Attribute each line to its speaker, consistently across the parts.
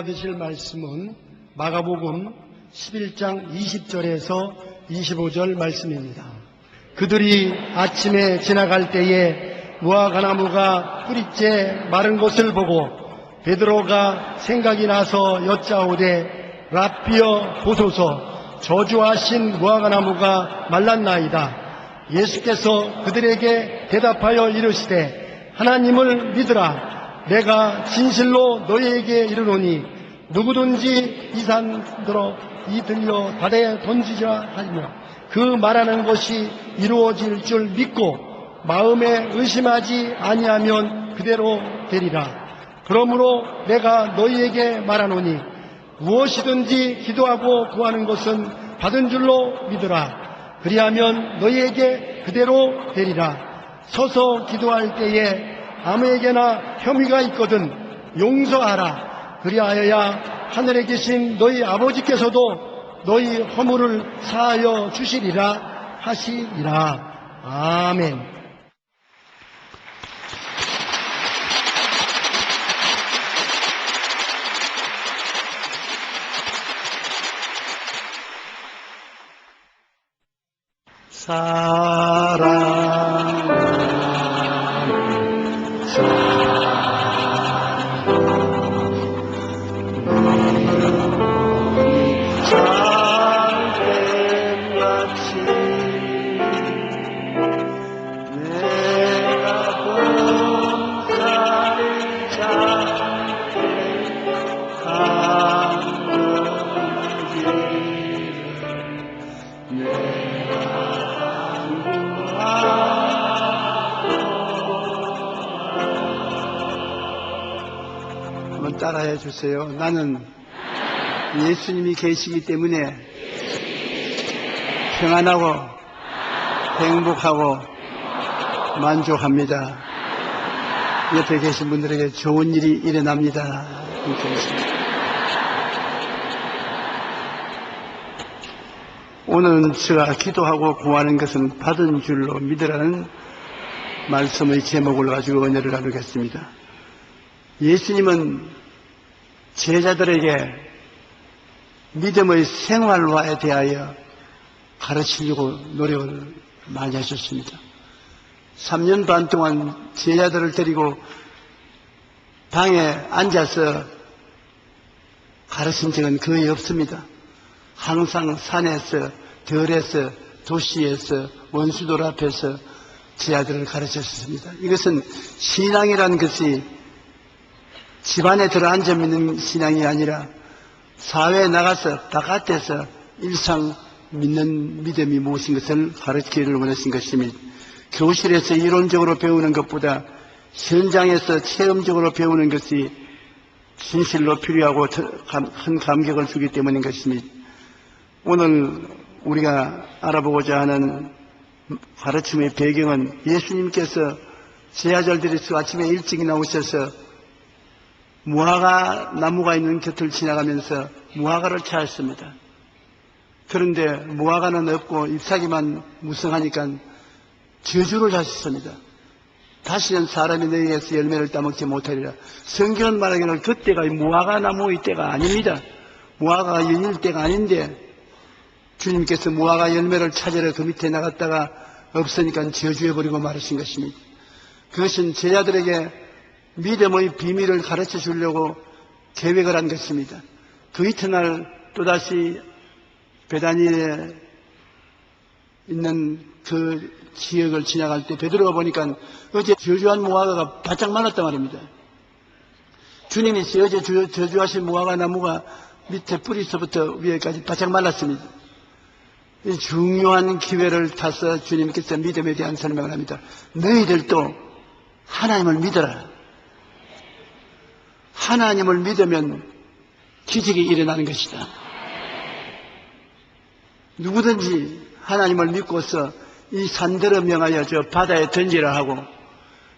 Speaker 1: 받으실 말씀은 마가복음 11장 20절에서 25절 말씀입니다. 그들이 아침에 지나갈 때에 무화과나무가 뿌리째 마른 것을 보고 베드로가 생각이 나서 여짜오되 랍비여 보소서, 저주하신 무화과나무가 말랐나이다. 예수께서 그들에게 대답하여 이르시되 하나님을 믿으라. 내가 진실로 너희에게 이르노니 누구든지 이 산 들어 이 들려 바다에 던지자 하며 그 말하는 것이 이루어질 줄 믿고 마음에 의심하지 아니하면 그대로 되리라. 그러므로 내가 너희에게 말하노니 무엇이든지 기도하고 구하는 것은 받은 줄로 믿으라. 그리하면 너희에게 그대로 되리라. 서서 기도할 때에 아무에게나 혐의가 있거든 용서하라. 그리하여야 하늘에 계신 너희 아버지께서도 너희 허물을 사하여 주시리라 하시리라. 아멘.
Speaker 2: 한번 따라해 주세요. 나는 예수님이 계시기 때문에 평안하고 행복하고 만족합니다. 옆에 계신 분들에게 좋은 일이 일어납니다. 오늘은 제가 기도하고 구하는 것은 받은 줄로 믿으라는 말씀의 제목을 가지고 은혜를 나누겠습니다. 예수님은 제자들에게 믿음의 생활화에 대하여 가르치려고 노력을 많이 하셨습니다. 3년 반 동안 제자들을 데리고 방에 앉아서 가르친 적은 거의 없습니다. 항상 산에서, 들에서, 도시에서, 원수들 앞에서 제자들을 가르쳤습니다. 이것은 신앙이라는 것이 집안에 들어앉아 믿는 신앙이 아니라 사회에 나가서 바깥에서 일상 믿는 믿음이 무엇인 것을 가르치기를 원하신 것입니다. 교실에서 이론적으로 배우는 것보다 현장에서 체험적으로 배우는 것이 진실로 필요하고 큰 감격을 주기 때문인 것입니다. 오늘 우리가 알아보고자 하는 가르침의 배경은 예수님께서 제자들이 아침에 일찍 나오셔서 무화과 나무가 있는 곁을 지나가면서 무화과를 찾았습니다. 그런데 무화과는 없고 잎사귀만 무성하니까 저주를 하셨습니다. 다시는 사람이 너희에게서 열매를 따먹지 못하리라. 성경은 말하기를 그때가 무화과 나무의 때가 아닙니다. 무화과가 열릴 때가 아닌데 주님께서 무화과 열매를 찾으러 그 밑에 나갔다가 없으니까 저주해버리고 말하신 것입니다. 그것은 제자들에게 믿음의 비밀을 가르쳐 주려고 계획을 한 것입니다. 그 이튿날 또다시 베다니에 있는 그 지역을 지나갈 때 베드로가 보니까 어제 저주한 무화과가 바짝 말랐단 말입니다. 주님이 어제 저주하신 무화과 나무가 밑에 뿌리서부터 위에까지 바짝 말랐습니다. 중요한 기회를 타서 주님께서 믿음에 대한 설명을 합니다. 너희들도 하나님을 믿어라. 하나님을 믿으면 기적이 일어나는 것이다. 누구든지 하나님을 믿고서 이 산들을 명하여 저 바다에 던지라 하고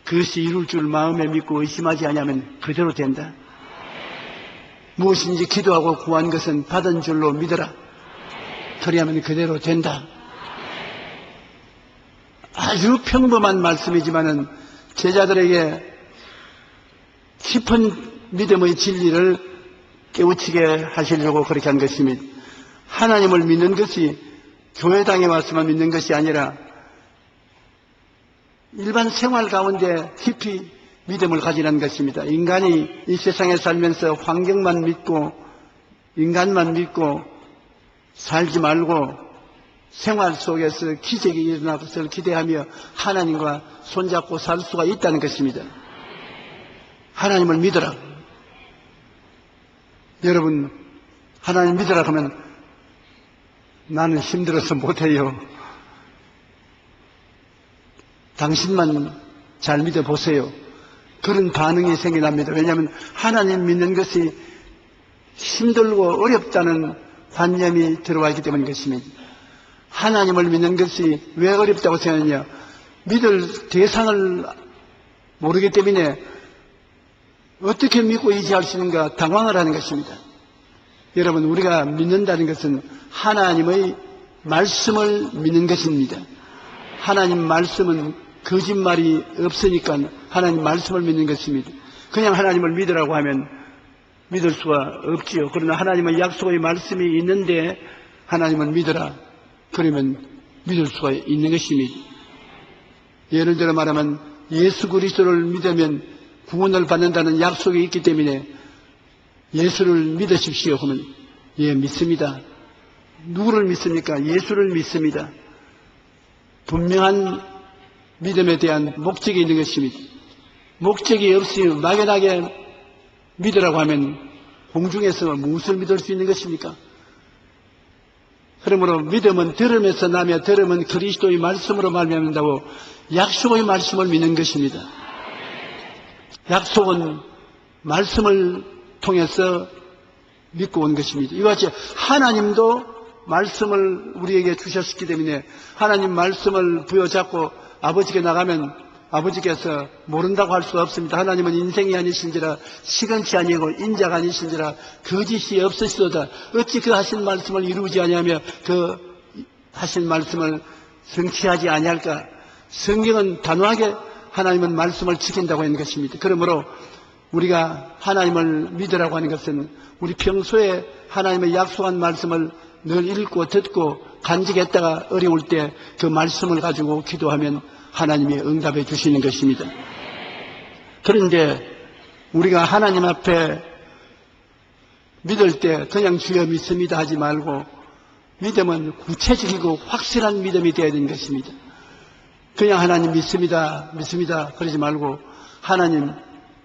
Speaker 2: 그것이 이룰 줄 마음에 믿고 의심하지 않으면 그대로 된다. 무엇인지 기도하고 구한 것은 받은 줄로 믿어라. 그리하면 그대로 된다. 아주 평범한 말씀이지만은 제자들에게 깊은 믿음의 진리를 깨우치게 하시려고 그렇게 한 것입니다. 하나님을 믿는 것이 교회당에 와서만 믿는 것이 아니라 일반 생활 가운데 깊이 믿음을 가지라는 것입니다. 인간이 이 세상에 살면서 환경만 믿고 인간만 믿고 살지 말고 생활 속에서 기적이 일어날 것을 기대하며 하나님과 손잡고 살 수가 있다는 것입니다. 하나님을 믿어라. 여러분, 하나님 믿으라 하면 나는 힘들어서 못해요. 당신만 잘 믿어보세요. 그런 반응이 생겨납니다. 왜냐하면 하나님 믿는 것이 힘들고 어렵다는 관념이 들어와 있기 때문인 것입니다. 하나님을 믿는 것이 왜 어렵다고 생각하느냐? 믿을 대상을 모르기 때문에 어떻게 믿고 의지할 수 있는가 당황을 하는 것입니다. 여러분, 우리가 믿는다는 것은 하나님의 말씀을 믿는 것입니다. 하나님 말씀은 거짓말이 없으니까 하나님 말씀을 믿는 것입니다. 그냥 하나님을 믿으라고 하면 믿을 수가 없지요. 그러나 하나님의 약속의 말씀이 있는데 하나님을 믿으라. 그러면 믿을 수가 있는 것입니다. 예를 들어 말하면 예수 그리스도를 믿으면 구원을 받는다는 약속이 있기 때문에 예수를 믿으십시오 하면 예, 믿습니다. 누구를 믿습니까? 예수를 믿습니다. 분명한 믿음에 대한 목적이 있는 것입니다. 목적이 없이 막연하게 믿으라고 하면 공중에서 무엇을 믿을 수 있는 것입니까? 그러므로 믿음은 들음에서 나며 들음은 그리스도의 말씀으로 말미암는다고 약속의 말씀을 믿는 것입니다. 약속은 말씀을 통해서 믿고 온 것입니다. 이와 같이 하나님도 말씀을 우리에게 주셨기 때문에 하나님 말씀을 부여잡고 아버지께 나가면 아버지께서 모른다고 할 수 없습니다. 하나님은 인생이 아니신지라 시간치 아니고 인자가 아니신지라 거짓이 없으시도다. 어찌 그 하신 말씀을 이루지 아니하며 그 하신 말씀을 성취하지 아니할까. 성경은 단호하게 하나님은 말씀을 지킨다고 하는 것입니다. 그러므로 우리가 하나님을 믿으라고 하는 것은 우리 평소에 하나님의 약속한 말씀을 늘 읽고 듣고 간직했다가 어려울 때 그 말씀을 가지고 기도하면 하나님이 응답해 주시는 것입니다. 그런데 우리가 하나님 앞에 믿을 때 그냥 주여 믿습니다 하지 말고 믿음은 구체적이고 확실한 믿음이 되어야 되는 것입니다. 그냥 하나님 믿습니다 그러지 말고 하나님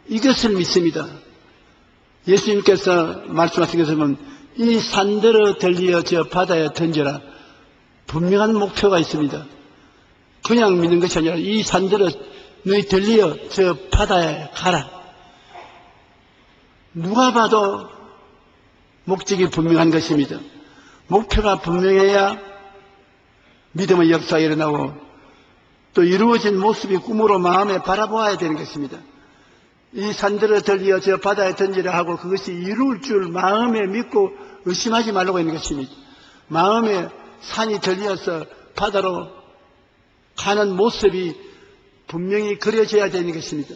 Speaker 2: 이것을 믿습니다. 예수님께서 말씀하신 것을 보면 이 산들어 들리어 저 바다에 던져라. 분명한 목표가 있습니다. 그냥 믿는 것이 아니라 이 산들어 너희 들리어 저 바다에 가라. 누가 봐도 목적이 분명한 것입니다. 목표가 분명해야 믿음의 역사가 일어나고 또 이루어진 모습이 꿈으로 마음에 바라보아야 되는 것입니다. 이 산들어 들리어 저 바다에 던지라 하고 그것이 이루어질 줄 마음에 믿고 의심하지 말라고 하는 것입니다. 마음에 산이 들려서 바다로 가는 모습이 분명히 그려져야 되는 것입니다.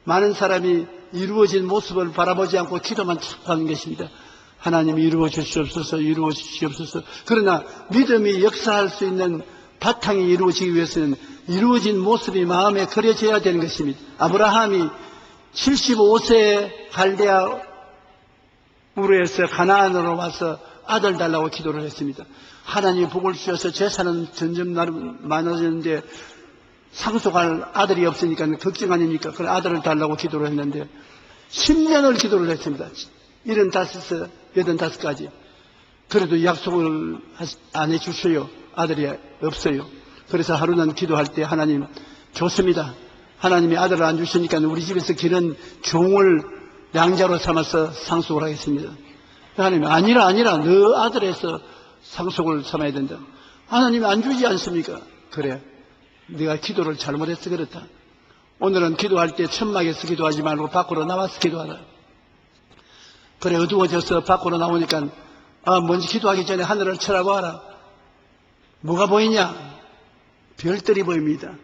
Speaker 2: 많은 사람이 이루어진 모습을 바라보지 않고 기도만 자꾸 하는 것입니다. 하나님 이루어 주시옵소서 이루어 주시옵소서. 그러나 믿음이 역사할 수 있는 바탕이 이루어지기 위해서는 이루어진 모습이 마음에 그려져야 되는 것입니다. 아브라함이 75세에 갈대아 우르에서 가나안으로 와서 아들 달라고 기도를 했습니다. 하나님이 복을 주셔서 재산은 점점 많아졌는데 상속할 아들이 없으니까 걱정 아닙니까? 그 아들을 달라고 기도를 했는데 10년을 기도를 했습니다. 75, 85까지. 그래도 약속을 안 해주셔요. 아들이 없어요. 그래서 하루는 기도할 때 하나님 좋습니다. 하나님이 아들을 안 주시니까 우리 집에서 기른 종을 양자로 삼아서 상속을 하겠습니다. 하나님 아니라 너 아들에서 상속을 삼아야 된다. 하나님이 안 주지 않습니까? 그래, 네가 기도를 잘못해서 그렇다. 오늘은 기도할 때 천막에서 기도하지 말고 밖으로 나와서 기도하라. 그래, 어두워져서 밖으로 나오니까 먼저 기도하기 전에 하늘을 쳐다봐라. 뭐가 보이냐? 별들이 보입니다.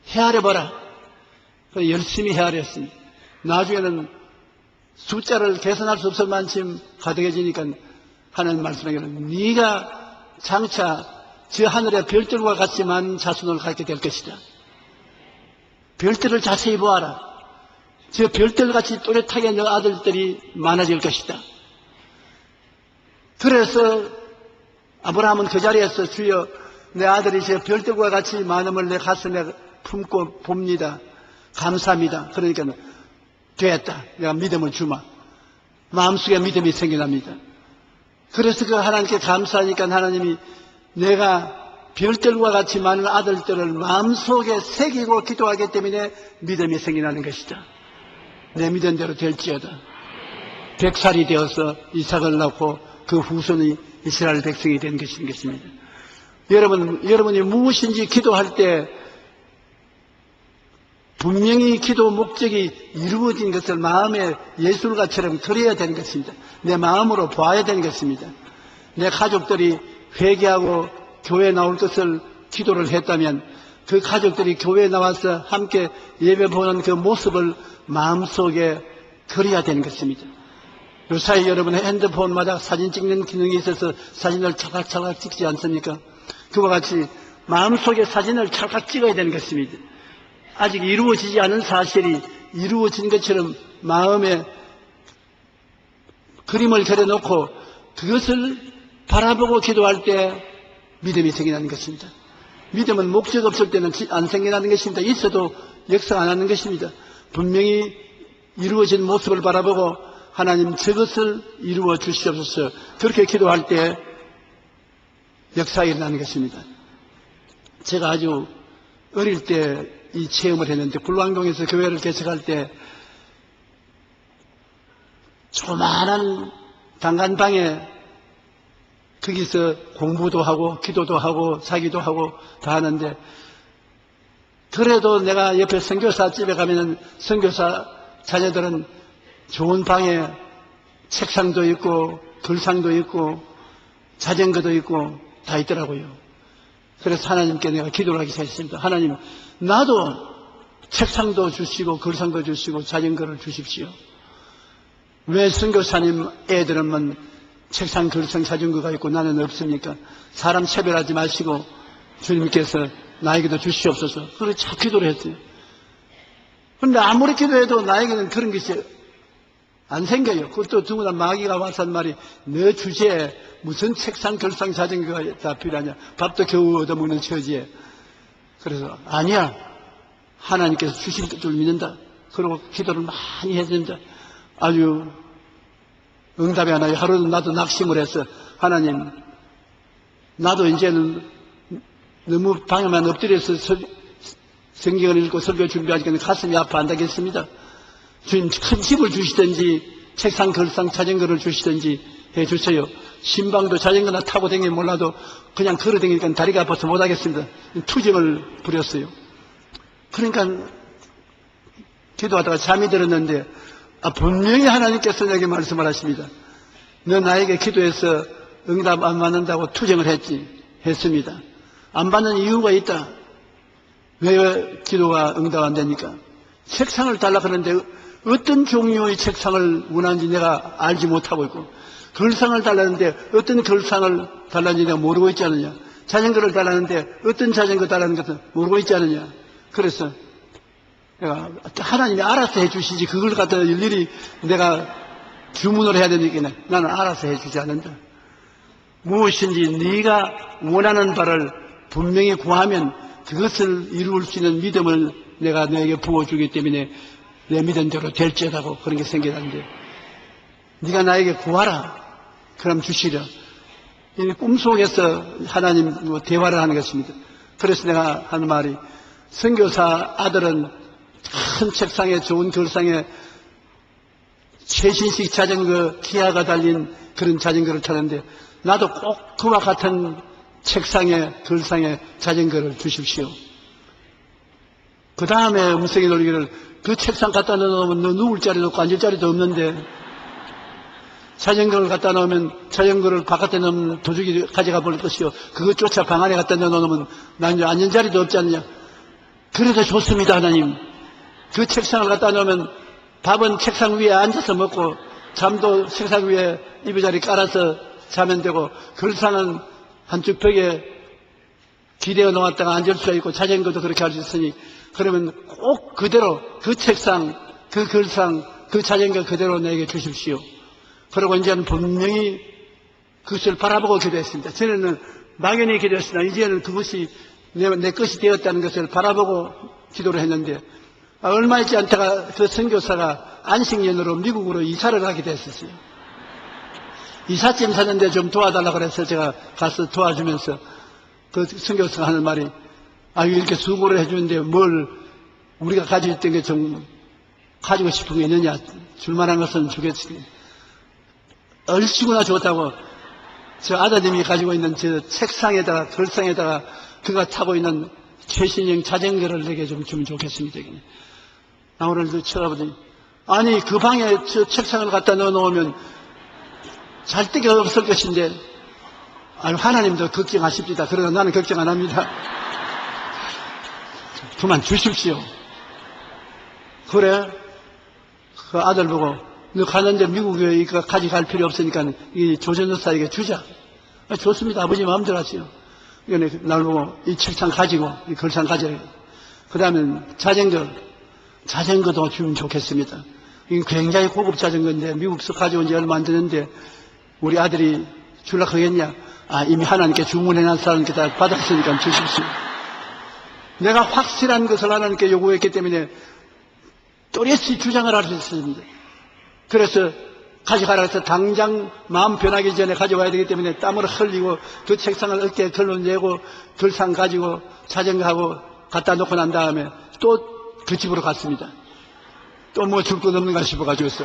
Speaker 2: 헤아려봐라. 그래, 열심히 헤아렸습니다. 나중에는 숫자를 계산할 수 없을 만큼 가득해지니까 하는 말씀하기는 네가 장차 저 하늘의 별들과 같이만 자손을 갖게 될 것이다. 별들을 자세히 보아라. 저 별들같이 또렷하게 너 아들들이 많아질 것이다. 그래서 아브라함은 그 자리에서 주여 내 아들이 저 별들과 같이 많음을 내 가슴에 품고 봅니다. 감사합니다. 그러니까 됐다. 내가 믿음을 주마. 마음속에 믿음이 생겨납니다. 그래서 그 하나님께 감사하니까 하나님이 내가 별들과 같이 많은 아들들을 마음속에 새기고 기도하기 때문에 믿음이 생겨나는 것이다. 내 믿은 대로 될지어다. 100살이 되어서 이삭을 낳고 그 후손이 이스라엘 백성이 된 것입니다. 여러분이 무엇인지 기도할 때 분명히 기도 목적이 이루어진 것을 마음의 예술가처럼 그려야 되는 것입니다. 내 마음으로 보아야 되는 것입니다. 내 가족들이 회개하고 교회에 나올 것을 기도를 했다면 그 가족들이 교회에 나와서 함께 예배 보는 그 모습을 마음속에 그려야 되는 것입니다. 요사이 여러분의 핸드폰마다 사진 찍는 기능이 있어서 사진을 찰칵찰칵 찍지 않습니까? 그와 같이 마음속에 사진을 찰칵 찍어야 되는 것입니다. 아직 이루어지지 않은 사실이 이루어진 것처럼 마음에 그림을 그려놓고 그것을 바라보고 기도할 때 믿음이 생겨나는 것입니다. 믿음은 목적 없을 때는 안 생겨나는 것입니다. 있어도 역사 안 하는 것입니다. 분명히 이루어진 모습을 바라보고 하나님 저것을 이루어 주시옵소서. 그렇게 기도할 때 역사가 일어나는 것입니다. 제가 아주 어릴 때 이 체험을 했는데 불광동에서 교회를 개척할 때 조만한 단간방에 거기서 공부도 하고 기도도 하고 자기도 하고 다 하는데 그래도 내가 옆에 선교사 집에 가면은 선교사 자녀들은 좋은 방에 책상도 있고 글상도 있고 자전거도 있고 다 있더라고요. 그래서 하나님께 내가 기도를 하기 시작했습니다. 하나님, 나도 책상도 주시고 글상도 주시고 자전거를 주십시오. 왜 선교사님 애들은 책상, 글상, 자전거가 있고 나는 없습니까? 사람 차별하지 마시고 주님께서 나에게도 주시옵소서. 그렇게 참 기도를 했어요. 그런데 아무리 기도해도 나에게는 그런 것이 안 생겨요. 그것도 누구나 마귀가 와서 한 말이 너 주제에 무슨 책상, 글상, 자전거가 다 필요하냐. 밥도 겨우 얻어먹는 처지에. 그래서 아니야. 하나님께서 주실 줄 믿는다. 그리고 기도를 많이 해야 된다. 아주 응답이 하나요. 하루는 나도 낙심을 했어. 하나님, 나도 이제는 너무 방에만 엎드려서 성경을 읽고 설교 준비하니까 가슴이 아파 안 되겠습니다. 주님 큰 집을 주시든지 책상, 글상, 자전거를 주시든지 해주세요. 신방도 자전거나 타고 다니면 몰라도 그냥 걸어 다니니까 다리가 아파서 못하겠습니다. 투정을 부렸어요. 그러니까 기도하다가 잠이 들었는데 분명히 하나님께서 내게 말씀을 하십니다. 너 나에게 기도해서 응답 안 받는다고 투정을 했습니다. 안 받는 이유가 있다. 왜 기도가 응답 안 되니까? 책상을 달라 그러는데 어떤 종류의 책상을 원하는지 내가 알지 못하고 있고, 글상을 달라는데 어떤 글상을 달라는지 내가 모르고 있지 않느냐. 자전거를 달라는데 어떤 자전거 달라는 것은 모르고 있지 않느냐. 그래서 내가 하나님이 알아서 해주시지 그걸 갖다 일일이 내가 주문을 해야 되니까 나는 알아서 해주지 않는다. 무엇인지 네가 원하는 바를 분명히 구하면 그것을 이룰 수 있는 믿음을 내가 너에게 부어주기 때문에 내 믿음대로 될지어다고 그런 게 생겨나는데 네가 나에게 구하라. 그럼 주시려. 이 꿈속에서 하나님 대화를 하는 것입니다. 그래서 내가 하는 말이 선교사 아들은 큰 책상에 좋은 글상에 최신식 자전거 기아가 달린 그런 자전거를 타는데 나도 꼭 그와 같은 책상에 글상에 자전거를 주십시오. 그 다음에 음성이 돌리기를 그 책상 갖다 놓으면 너 누울 자리도 없고 앉을 자리도 없는데 자전거를 갖다 놓으면 자전거를 바깥에 놓으면 도둑이 가져가 버릴 것이요. 그것조차 방 안에 갖다 놓으면 난 이제 앉은 자리도 없지 않냐. 그래도 좋습니다, 하나님. 그 책상을 갖다 놓으면 밥은 책상 위에 앉아서 먹고 잠도 책상 위에 이부자리 깔아서 자면 되고 글상은 한쪽 벽에 기대어 놓았다가 앉을 수가 있고 자전거도 그렇게 할 수 있으니 그러면 꼭 그대로 그 책상, 그 글상, 그 자전거 그대로 내게 주십시오. 그리고 이제는 분명히 그것을 바라보고 기도했습니다. 전에는 막연히 기도했으나 이제는 그것이 내 것이 되었다는 것을 바라보고 기도를 했는데 얼마 있지 않다가 그 선교사가 안식년으로 미국으로 이사를 하게 됐었어요. 이삿짐 사는데 좀 도와달라고 그래서 제가 가서 도와주면서 그 선교사가 하는 말이 이렇게 수고를 해주는데 뭘 우리가 가지고 있던 게 좀 가지고 싶은 게 있느냐, 줄만한 것은 주겠지. 얼씨구나 좋다고 저 아드님이 가지고 있는 저 책상에다가 글상에다가 그가 타고 있는 최신형 자전거를 내게 좀 주면 좋겠습니다. 나 오늘 쳐다보더니 아니 그 방에 저 책상을 갖다 넣어놓으면 잘 데가 없을 것인데 하나님도 걱정하십시다. 그러나 나는 걱정 안 합니다. 그만 주십시오. 그래 그 아들 보고 너 가는데 미국에 이거 가져갈 필요 없으니까 이 조전노사에게 주자. 좋습니다. 아버지 마음대로 하시오. 이거는 날 보고 이 책상 가지고 이 글상 가져요. 그 다음에 자전거도 주면 좋겠습니다. 이건 굉장히 고급 자전거인데 미국에서 가져온 지 얼마 안 되는데 우리 아들이 주려고 하겠냐? 이미 하나님께 주문해놨 사람께 다 받았으니까 주십시오. 내가 확실한 것을 하나님께 요구했기 때문에 또렷이 주장을 할 수 있습니다. 그래서 가져가라 해서 당장 마음 변하기 전에 가져와야 되기 때문에 땀을 흘리고 그 책상을 어깨에 걸러내고 글상 가지고 자전거하고 갖다 놓고 난 다음에 또 그 집으로 갔습니다. 또 뭐 줄 것 없는가 싶어가지고서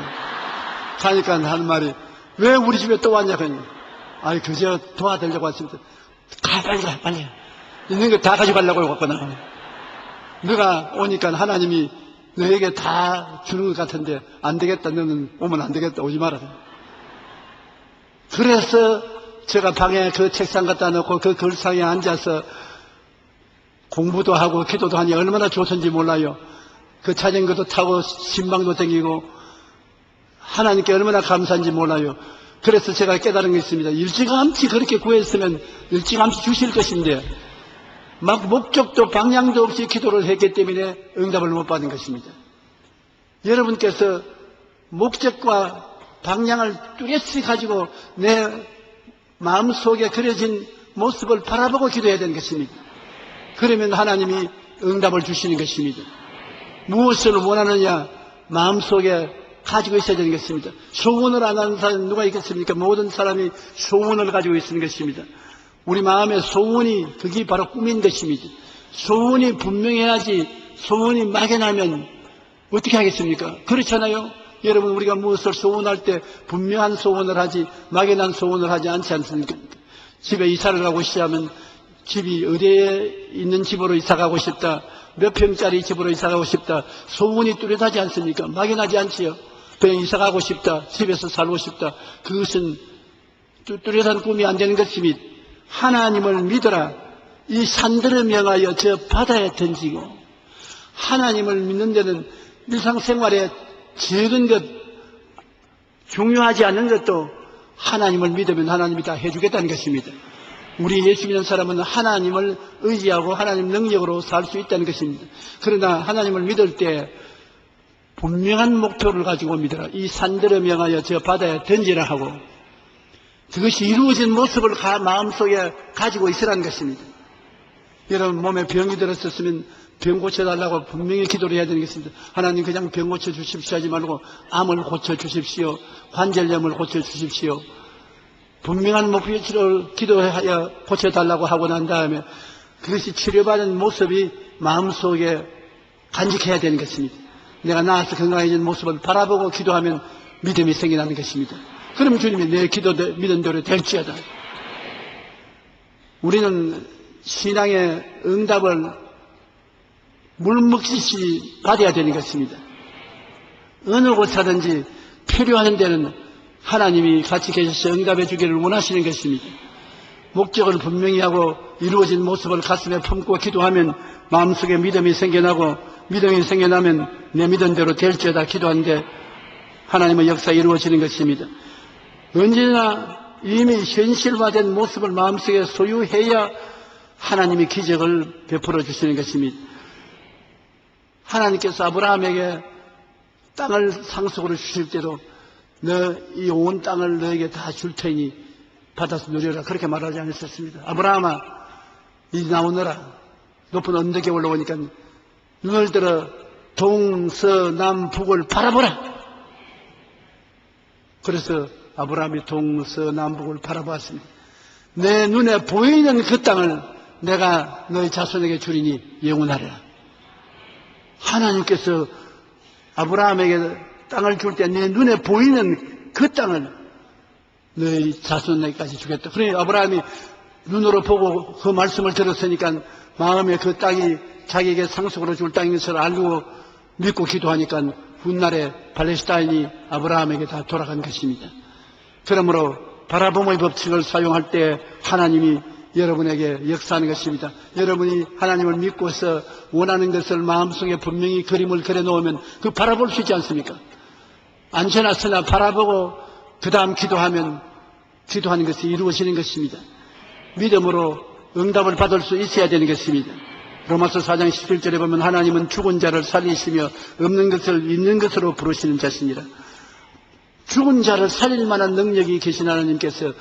Speaker 2: 가니까 하는 말이 왜 우리 집에 또 왔냐 그러니 그저 도와드리려고 왔습니다. 빨리 있는 거 다 가져가려고 왔구나. 너가 오니까 하나님이 너에게 다 주는 것 같은데 안 되겠다. 너는 오면 안 되겠다. 오지 마라. 그래서 제가 방에 그 책상 갖다 놓고 그 글상에 앉아서 공부도 하고 기도도 하니 얼마나 좋던지 몰라요. 그 자전거도 타고 신방도 다니고 하나님께 얼마나 감사한지 몰라요. 그래서 제가 깨달은 게 있습니다. 일찌감치 그렇게 구했으면 일찌감치 주실 것인데 막 목적도 방향도 없이 기도를 했기 때문에 응답을 못 받은 것입니다. 여러분께서 목적과 방향을 뚜렷이 가지고 내 마음속에 그려진 모습을 바라보고 기도해야 되는 것입니다. 그러면 하나님이 응답을 주시는 것입니다. 무엇을 원하느냐 마음속에 가지고 있어야 되는 것입니다. 소원을 안 하는 사람은 누가 있겠습니까? 모든 사람이 소원을 가지고 있는 것입니다. 우리 마음의 소원이 그게 바로 꿈인 것입니다. 소원이 분명해야지 소원이 막연하면 어떻게 하겠습니까? 그렇잖아요. 여러분 우리가 무엇을 소원할 때 분명한 소원을 하지 막연한 소원을 하지 않지 않습니까? 집에 이사를 가고 싶으면 집이 어디에 있는 집으로 이사 가고 싶다. 몇 평짜리 집으로 이사 가고 싶다. 소원이 뚜렷하지 않습니까? 막연하지 않지요. 그냥 이사 가고 싶다. 집에서 살고 싶다. 그것은 뚜렷한 꿈이 안 되는 것입니다. 하나님을 믿어라. 이 산들을 명하여 저 바다에 던지고 하나님을 믿는 데는 일상생활에 적은 것, 중요하지 않은 것도 하나님을 믿으면 하나님이 다 해주겠다는 것입니다. 우리 예수 믿는 사람은 하나님을 의지하고 하나님 능력으로 살 수 있다는 것입니다. 그러나 하나님을 믿을 때 분명한 목표를 가지고 믿어라. 이 산들을 명하여 저 바다에 던지라 하고 그것이 이루어진 모습을 마음속에 가지고 있으라는 것입니다. 여러분 몸에 병이 들었었으면 병 고쳐달라고 분명히 기도를 해야 되는 것입니다. 하나님 그냥 병 고쳐주십시오 하지 말고 암을 고쳐주십시오. 관절염을 고쳐주십시오. 분명한 목표를 기도하여 고쳐달라고 하고 난 다음에 그것이 치료받은 모습이 마음속에 간직해야 되는 것입니다. 내가 나아서 건강해진 모습을 바라보고 기도하면 믿음이 생겨나는 것입니다. 그럼 주님이 내 기도 믿은 대로 될지어다. 우리는 신앙의 응답을 물먹듯이 받아야 되는 것입니다. 어느 곳사든지 필요한 데는 하나님이 같이 계셔서 응답해 주기를 원하시는 것입니다. 목적을 분명히 하고 이루어진 모습을 가슴에 품고 기도하면 마음속에 믿음이 생겨나고 믿음이 생겨나면 내 믿은 대로 될지어다 기도하는데 하나님의 역사 이루어지는 것입니다. 언제나 이미 현실화된 모습을 마음속에 소유해야 하나님이 기적을 베풀어 주시는 것입니다. 하나님께서 아브라함에게 땅을 상속으로 주실 때도 너 이 온 땅을 너에게 다 줄 테니 받아서 누려라 그렇게 말하지 않으셨습니다. 아브라함아 이리 나오너라. 높은 언덕에 올라오니까 눈을 들어 동서남북을 바라보라. 그래서 아브라함이 동서남북을 바라보았습니다. 내 눈에 보이는 그 땅을 내가 너희 자손에게 주리니 영원하리라. 하나님께서 아브라함에게 땅을 줄 때 내 눈에 보이는 그 땅을 너희 자손에게까지 주겠다. 그러니 아브라함이 눈으로 보고 그 말씀을 들었으니까 마음에 그 땅이 자기에게 상속으로 줄 땅인 것을 알고 믿고 기도하니까 훗날에 팔레스타인이 아브라함에게 다 돌아간 것입니다. 그러므로 바라봄의 법칙을 사용할 때 하나님이 여러분에게 역사하는 것입니다. 여러분이 하나님을 믿고서 원하는 것을 마음속에 분명히 그림을 그려놓으면 그 바라볼 수 있지 않습니까? 앉혀나 서나 바라보고 그 다음 기도하면 기도하는 것이 이루어지는 것입니다. 믿음으로 응답을 받을 수 있어야 되는 것입니다. 로마서 4장 11절에 보면 하나님은 죽은 자를 살리시며 없는 것을 있는 것으로 부르시는 자시니라. 죽은 자를 살릴 만한 능력이 계신 하나님께서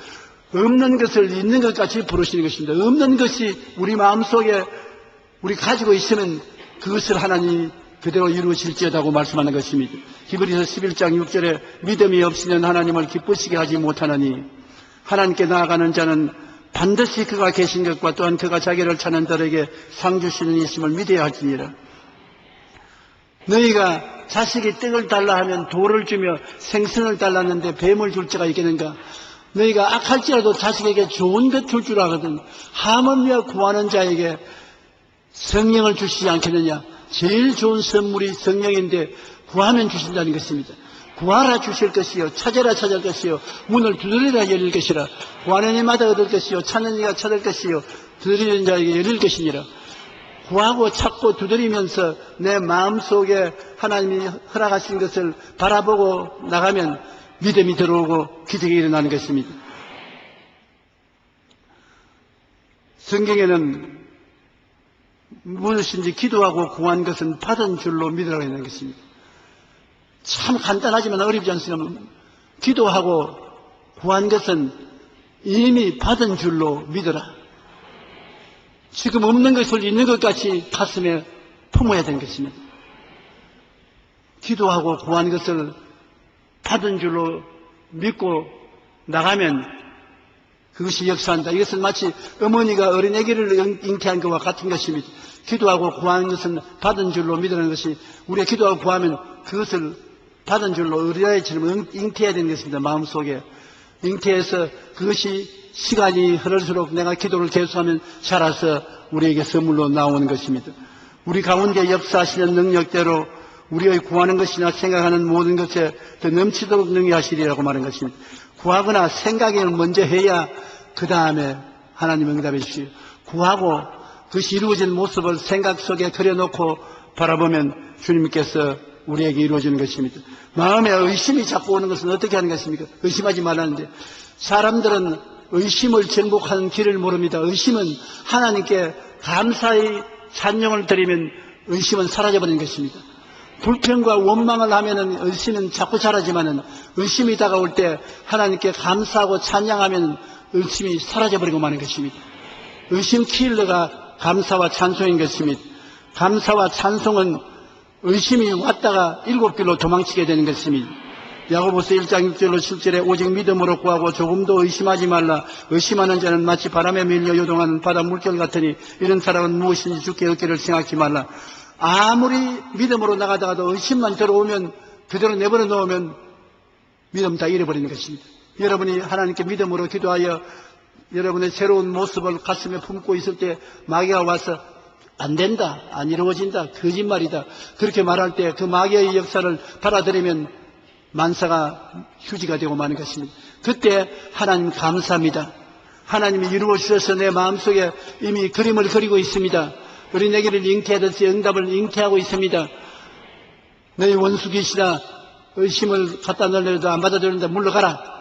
Speaker 2: 없는 것을 있는 것 같이 부르시는 것입니다. 없는 것이 우리 마음속에 우리 가지고 있으면 그것을 하나님이 그대로 이루어질지어다고 말씀하는 것입니다. 히브리서 11장 6절에 믿음이 없이는 하나님을 기쁘시게 하지 못하나니 하나님께 나아가는 자는 반드시 그가 계신 것과 또한 그가 자기를 찾는 자에게 상 주시는 이심을 믿어야 할지니라. 너희가 자식이 떡을 달라 하면 돌을 주며 생선을 달랐는데 뱀을 줄 자가 있겠는가? 너희가 악할지라도 자식에게 좋은 것 줄 줄 알거든 하물며 구하는 자에게 성령을 주시지 않겠느냐? 제일 좋은 선물이 성령인데 구하면 주신다는 것입니다. 구하라 주실 것이요 찾아라 찾을 것이요 문을 두드리라 열릴 것이라. 구하는 이마다 얻을 것이요 찾는 이가 찾을 것이요 두드리는 자에게 열릴 것이니라. 구하고 찾고 두드리면서 내 마음속에 하나님이 허락하신 것을 바라보고 나가면 믿음이 들어오고 기적이 일어나는 것입니다. 성경에는 무엇인지 기도하고 구한 것은 받은 줄로 믿으라고 하는 것입니다. 참 간단하지만 어렵지 않습니까? 기도하고 구한 것은 이미 받은 줄로 믿어라. 지금 없는 것을 있는 것 같이 가슴에 품어야 되는 것입니다. 기도하고 구한 것을 받은 줄로 믿고 나가면 그것이 역사한다. 이것은 마치 어머니가 어린애기를 잉태한 것과 같은 것입니다. 기도하고 구하는 것은 받은 줄로 믿으라는 것이 우리가 기도하고 구하면 그것을 받은 줄로 어린아이처럼 잉태해야 되는 것입니다. 마음속에 잉태해서 그것이 시간이 흐를수록 내가 기도를 계속하면 자라서 우리에게 선물로 나오는 것입니다. 우리 가운데 역사하시는 능력대로 우리의 구하는 것이나 생각하는 모든 것에 더 넘치도록 능히하시리라고 말한 것입니다. 구하거나 생각을 먼저 해야 그 다음에 하나님 응답해 주시오. 구하고 그것이 이루어진 모습을 생각 속에 그려놓고 바라보면 주님께서 우리에게 이루어지는 것입니다. 마음에 의심이 자꾸 오는 것은 어떻게 하는 것입니까? 의심하지 말라는데 사람들은 의심을 정복하는 길을 모릅니다. 의심은 하나님께 감사의 찬양을 드리면 의심은 사라져버리는 것입니다. 불평과 원망을 하면은 의심은 자꾸 자라지만은 의심이 다가올 때 하나님께 감사하고 찬양하면 의심이 사라져버리고 마는 것입니다. 의심 킬러가 감사와 찬송인 것입니다. 감사와 찬송은 의심이 왔다가 7길로 도망치게 되는 것입니다. 야고보서 1장 6절로 7절에 오직 믿음으로 구하고 조금도 의심하지 말라. 의심하는 자는 마치 바람에 밀려 요동하는 바다 물결 같으니 이런 사람은 무엇인지 주께 얻기를 생각지 말라. 아무리 믿음으로 나가다가도 의심만 들어오면 그대로 내버려 놓으면 믿음 다 잃어버리는 것입니다. 여러분이 하나님께 믿음으로 기도하여 여러분의 새로운 모습을 가슴에 품고 있을 때 마귀가 와서 안 된다, 안 이루어진다, 거짓말이다 그렇게 말할 때 그 마귀의 역사를 받아들이면 만사가 휴지가 되고 마는 것입니다. 그때 하나님 감사합니다. 하나님이 이루어 주셔서 내 마음속에 이미 그림을 그리고 있습니다. 어린애기를 잉태하듯이 응답을 잉태하고 있습니다. 너희 원수 계시다. 의심을 갖다 넣으려도 안 받아주는데 물러가라.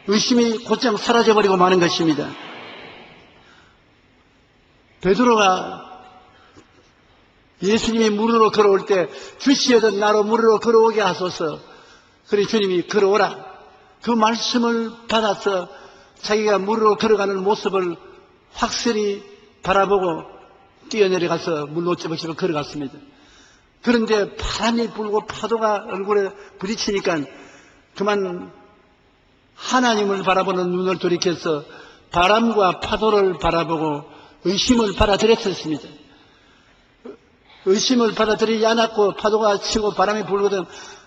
Speaker 2: 의심이 곧장 사라져버리고 마는 것입니다. 베드로가 예수님이 물으러 걸어올 때 주시여든 나로 물으러 걸어오게 하소서. 그래 주님이 걸어오라. 그 말씀을 받아서 자기가 물으러 걸어가는 모습을 확실히 바라보고 뛰어내려가서 물로 찌벅찌벅 걸어갔습니다. 그런데 바람이 불고 파도가 얼굴에 부딪히니까 그만 하나님을 바라보는 눈을 돌이켜서 바람과 파도를 바라보고 의심을 받아들였었습니다. 의심을 받아들이지 않았고 파도가 치고 바람이 불거든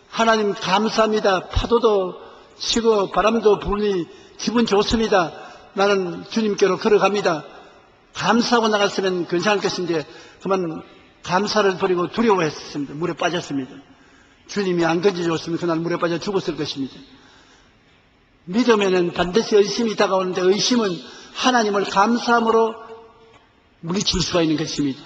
Speaker 2: 하나님 감사합니다. 파도도 치고 바람도 불니 기분 좋습니다. 나는 주님께로 걸어갑니다. 감사하고 나갔으면 괜찮을 것인데 그만 감사를 버리고 두려워했습니다. 물에 빠졌습니다. 주님이 안 건져줬으면 그날 물에 빠져 죽었을 것입니다. 믿음에는 반드시 의심이 다가오는데 의심은 하나님을 감사함으로 물리칠 수가 있는 것입니다.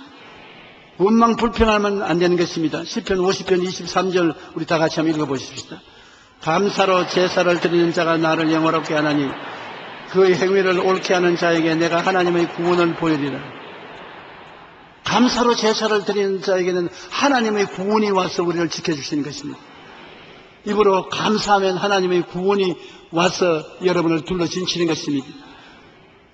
Speaker 2: 원망 불평하면 안 되는 것입니다. 시편 50편 23절 우리 다 같이 한번 읽어보십시다. 감사로 제사를 드리는 자가 나를 영화롭게 하나니 그의 행위를 옳게 하는 자에게 내가 하나님의 구원을 보이리라. 감사로 제사를 드리는 자에게는 하나님의 구원이 와서 우리를 지켜주시는 것입니다. 입으로 감사하면 하나님의 구원이 와서 여러분을 둘러진치는 것입니다.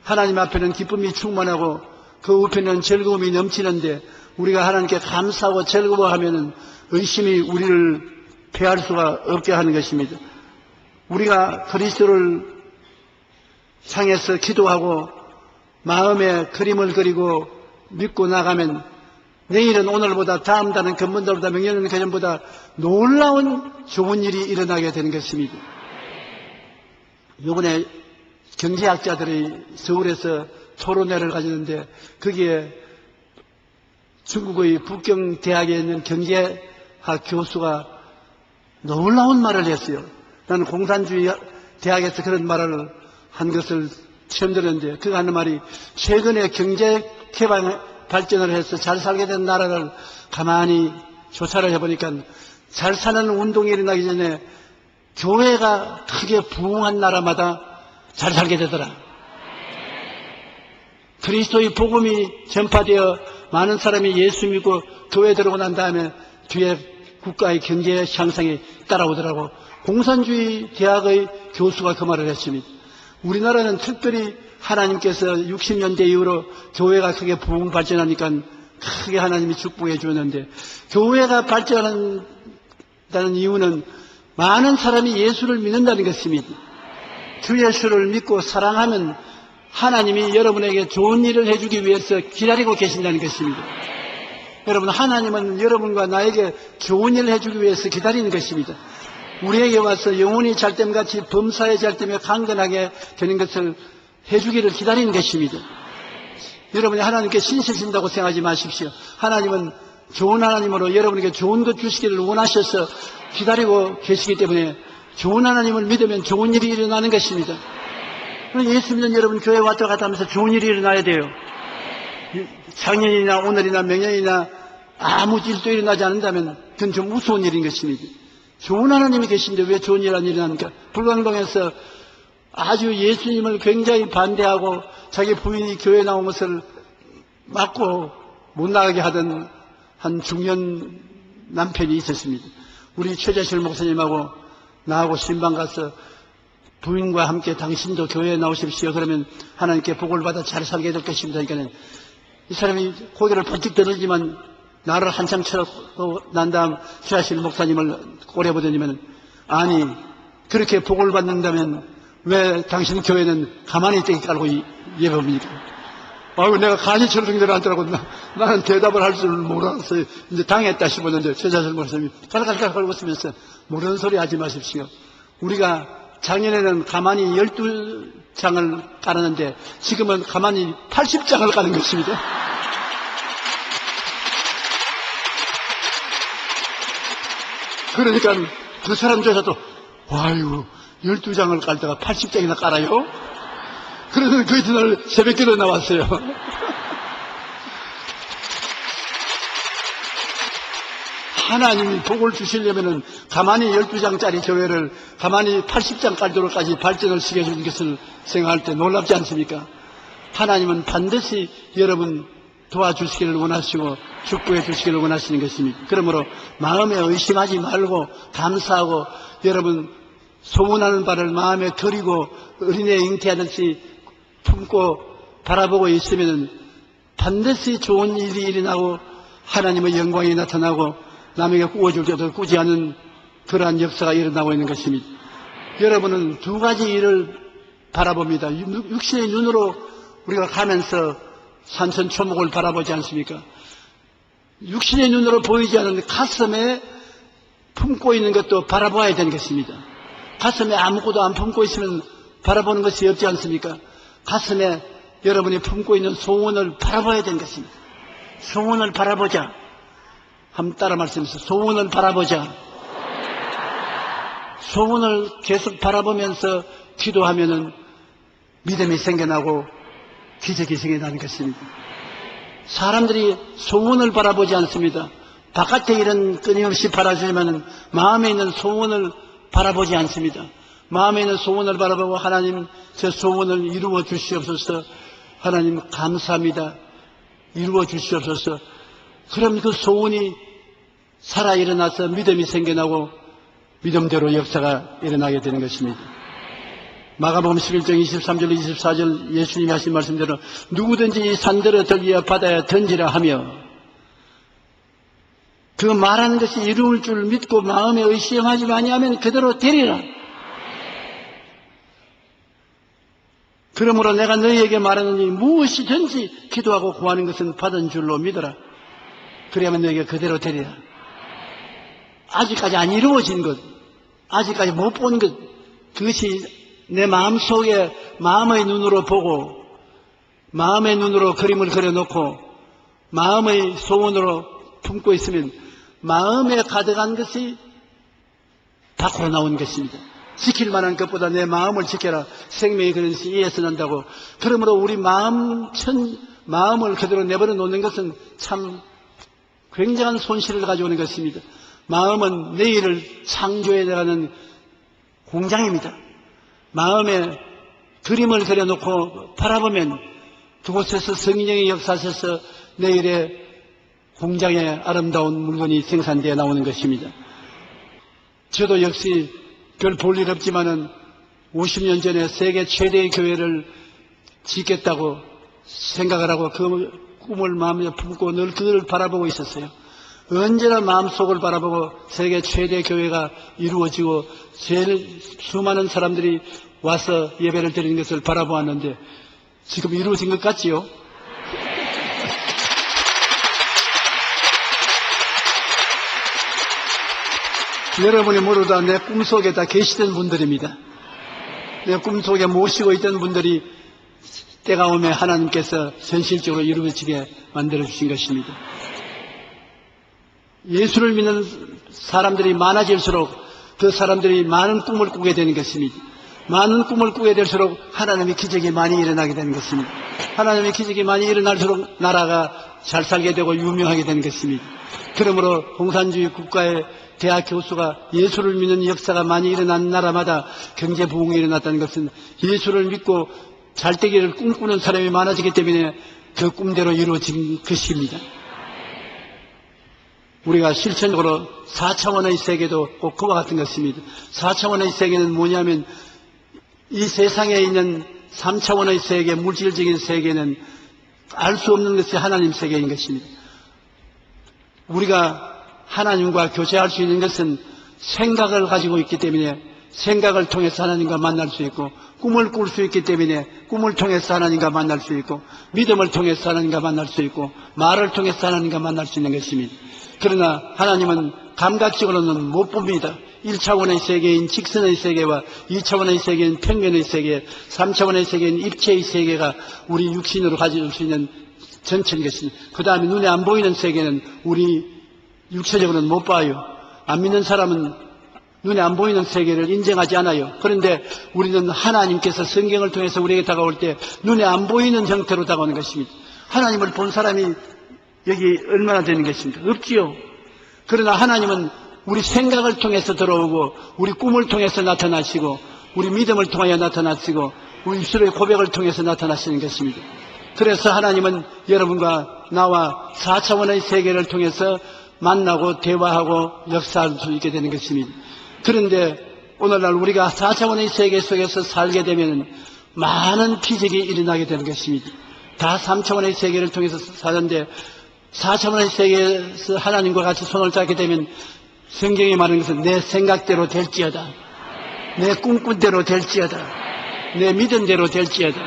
Speaker 2: 하나님 앞에는 기쁨이 충만하고 그 우편에는 즐거움이 넘치는데 우리가 하나님께 감사하고 즐거워하면 의심이 우리를 패할 수가 없게 하는 것입니다. 우리가 그리스도를 향해서 기도하고 마음에 그림을 그리고 믿고 나가면 내일은 오늘보다 다음 달은 금번달보다 명년은 그전보다 놀라운 좋은 일이 일어나게 되는 것입니다. 이번에 경제학자들이 서울에서 토론회를 가지는데 거기에 중국의 북경대학에 있는 경제학 교수가 놀라운 말을 했어요. 나는 공산주의 대학에서 그런 말을 한 것을 처음 들었는데 그가 하는 말이 최근에 경제 개발 발전을 해서 잘 살게 된 나라를 가만히 조사를 해보니까 잘 사는 운동이 일어나기 전에 교회가 크게 부흥한 나라마다 잘 살게 되더라. 그리스도의 복음이 전파되어 많은 사람이 예수 믿고 교회 들어오고 난 다음에 뒤에 국가의 경제 향상이 따라오더라고. 공산주의 대학의 교수가 그 말을 했습니다. 우리나라는 특별히 하나님께서 60년대 이후로 교회가 크게 부흥 발전하니까 크게 하나님이 축복해 주었는데 교회가 발전한다는 이유는 많은 사람이 예수를 믿는다는 것입니다. 주 예수를 믿고 사랑하면 하나님이 여러분에게 좋은 일을 해주기 위해서 기다리고 계신다는 것입니다. 여러분, 하나님은 여러분과 나에게 좋은 일을 해주기 위해서 기다리는 것입니다. 우리에게 와서 영혼이 잘됨같이 범사에 잘됨에 강건하게 되는 것을 해주기를 기다리는 것입니다. 여러분이 하나님께 신세진다고 생각하지 마십시오. 하나님은 좋은 하나님으로 여러분에게 좋은 것 주시기를 원하셔서 기다리고 계시기 때문에 좋은 하나님을 믿으면 좋은 일이 일어나는 것입니다. 예수 믿는 여러분 교회 왔다 갔다 하면서 좋은 일이 일어나야 돼요. 작년이나 오늘이나 명년이나 아무 일도 일어나지 않는다면 그건 좀 무서운 일인 것입니다. 좋은 하나님이 계신데 왜 좋은 일이 안 일어납니까? 불광동에서 아주 예수님을 굉장히 반대하고 자기 부인이 교회 나온 것을 막고 못 나가게 하던 한 중년 남편이 있었습니다. 우리 최재실 목사님하고 나하고 신방 가서 부인과 함께 당신도 교회에 나오십시오. 그러면 하나님께 복을 받아 잘 살게 될 것입니다. 그러니까 이 사람이 고개를 번쩍 들었지만 나를 한참 쳐고 난 다음 최하실 목사님을 꼬려보더니만 아니 그렇게 복을 받는다면 왜 당신 교회는 가만히 떼기 깔고 예배합니까? 아이고 내가 간이 철렁대로 하더라고. 나는 대답을 할 줄 몰라서 이제 당했다 싶었는데 최하실 목사님이 깔깔깔 걸고 있으면서 모르는 소리 하지 마십시오. 우리가 작년에는 가만히 12장을 깔았는데 지금은 가만히 80장을 까는 것입니다. 그러니까 그 사람 조사도 아이고 12장을 깔다가 80장이나 깔아요? 그래서 그 이튿날 새벽기도 나왔어요. 하나님이 복을 주시려면은 가만히 12장짜리 교회를 가만히 80장까지 발전을 시켜주는 것을 생각할 때 놀랍지 않습니까? 하나님은 반드시 여러분 도와주시기를 원하시고 축복해 주시기를 원하시는 것입니다. 그러므로 마음에 의심하지 말고 감사하고 여러분 소원하는 바를 마음에 드리고 어린애 잉태하듯이 품고 바라보고 있으면 반드시 좋은 일이 일어나고 하나님의 영광이 나타나고 남에게 꾸어줄 때도 꾸지 않은 그러한 역사가 일어나고 있는 것입니다. 여러분은 두 가지 일을 바라봅니다. 육신의 눈으로 우리가 가면서 산천초목을 바라보지 않습니까? 육신의 눈으로 보이지 않는 가슴에 품고 있는 것도 바라봐야 되는 것입니다. 가슴에 아무것도 안 품고 있으면 바라보는 것이 없지 않습니까? 가슴에 여러분이 품고 있는 소원을 바라봐야 되는 것입니다. 소원을 바라보자. 한번 따라 말씀하세요. 소원을 바라보자. 소원을 계속 바라보면서 기도하면은 믿음이 생겨나고 기적이 생겨나는 것입니다. 사람들이 소원을 바라보지 않습니다. 바깥에 일은 끊임없이 바라주지만 마음에 있는 소원을 바라보지 않습니다. 마음에 있는 소원을 바라보고 하나님 제 소원을 이루어 주시옵소서. 하나님 감사합니다. 이루어 주시옵소서. 그럼 그 소원이 살아 일어나서 믿음이 생겨나고 믿음대로 역사가 일어나게 되는 것입니다. 마가복음 11장 23절 24절 예수님이 하신 말씀대로 누구든지 이 산들을 들려 바다에 던지라 하며 그 말하는 것이 이루어질 줄 믿고 마음에 의심하지 아니하면 그대로 되리라. 그러므로 내가 너희에게 말하느니 무엇이든지 기도하고 구하는 것은 받은 줄로 믿어라. 그래야만 너희에게 그대로 되리라. 아직까지 안 이루어진 것, 아직까지 못 본 것, 그것이 내 마음속에 마음의 눈으로 보고 마음의 눈으로 그림을 그려놓고 마음의 소원으로 품고 있으면 마음에 가득한 것이 밖으로 나오는 것입니다. 지킬 만한 것보다 내 마음을 지켜라. 생명이 그런 것이 이에서 난다고. 그러므로 우리 마음을 그대로 내버려 놓는 것은 참 굉장한 손실을 가져오는 것입니다. 마음은 내일을 창조해 나가는 공장입니다. 마음에 그림을 그려놓고 바라보면 그곳에서 성령의 역사에서 내일의 공장에 아름다운 물건이 생산되어 나오는 것입니다. 저도 역시 별 볼 일 없지만은 50년 전에 세계 최대의 교회를 짓겠다고 생각을 하고 그 꿈을 마음에 품고 늘 그걸 바라보고 있었어요. 언제나 마음속을 바라보고 세계 최대 교회가 이루어지고 제일 수많은 사람들이 와서 예배를 드리는 것을 바라보았는데 지금 이루어진 것 같지요? 여러분이 모두 다 내 꿈속에 다 계시던 분들입니다. 내 꿈속에 모시고 있던 분들이 때가 오면 하나님께서 현실적으로 이루어지게 만들어주신 것입니다. 예수를 믿는 사람들이 많아질수록 그 사람들이 많은 꿈을 꾸게 되는 것입니다. 많은 꿈을 꾸게 될수록 하나님의 기적이 많이 일어나게 되는 것입니다. 하나님의 기적이 많이 일어날수록 나라가 잘 살게 되고 유명하게 되는 것입니다. 그러므로 공산주의 국가의 대학 교수가 예수를 믿는 역사가 많이 일어난 나라마다 경제 부흥이 일어났다는 것은 예수를 믿고 잘되기를 꿈꾸는 사람이 많아지기 때문에 그 꿈대로 이루어진 것입니다. 우리가 실천적으로 4차원의 세계도 꼭 그와 같은 것입니다. 4차원의 세계는 뭐냐면 이 세상에 있는 3차원의 세계, 물질적인 세계는 알 수 없는 것이 하나님 세계인 것입니다. 우리가 하나님과 교제할 수 있는 것은 생각을 가지고 있기 때문에 생각을 통해서 하나님과 만날 수 있고 꿈을 꿀 수 있기 때문에 꿈을 통해서 하나님과 만날 수 있고 믿음을 통해서 하나님과 만날 수 있고 말을 통해서 하나님과 만날 수 있는 것입니다. 그러나 하나님은 감각적으로는 못 봅니다. 1차원의 세계인 직선의 세계와 2차원의 세계인 평면의 세계, 3차원의 세계인 입체의 세계가 우리 육신으로 가질 수 있는 전체인 것입니다. 그 다음에 눈에 안 보이는 세계는 우리 육체적으로는 못 봐요. 안 믿는 사람은 눈에 안 보이는 세계를 인정하지 않아요. 그런데 우리는 하나님께서 성경을 통해서 우리에게 다가올 때 눈에 안 보이는 형태로 다가오는 것입니다. 하나님을 본 사람이 여기 얼마나 되는 것입니까? 없지요. 그러나 하나님은 우리 생각을 통해서 들어오고 우리 꿈을 통해서 나타나시고 우리 믿음을 통하여 나타나시고 우리 입술의 고백을 통해서 나타나시는 것입니다. 그래서 하나님은 여러분과 나와 4차원의 세계를 통해서 만나고 대화하고 역사할 수 있게 되는 것입니다. 그런데 오늘날 우리가 4차원의 세계 속에서 살게 되면 많은 기적이 일어나게 되는 것입니다. 다 3차원의 세계를 통해서 사는데 4차원의 세계에서 하나님과 같이 손을 잡게 되면 성경이 말하는 것은 내 생각대로 될지어다, 내 꿈꾼대로 될지어다, 내 믿은 대로 될지어다,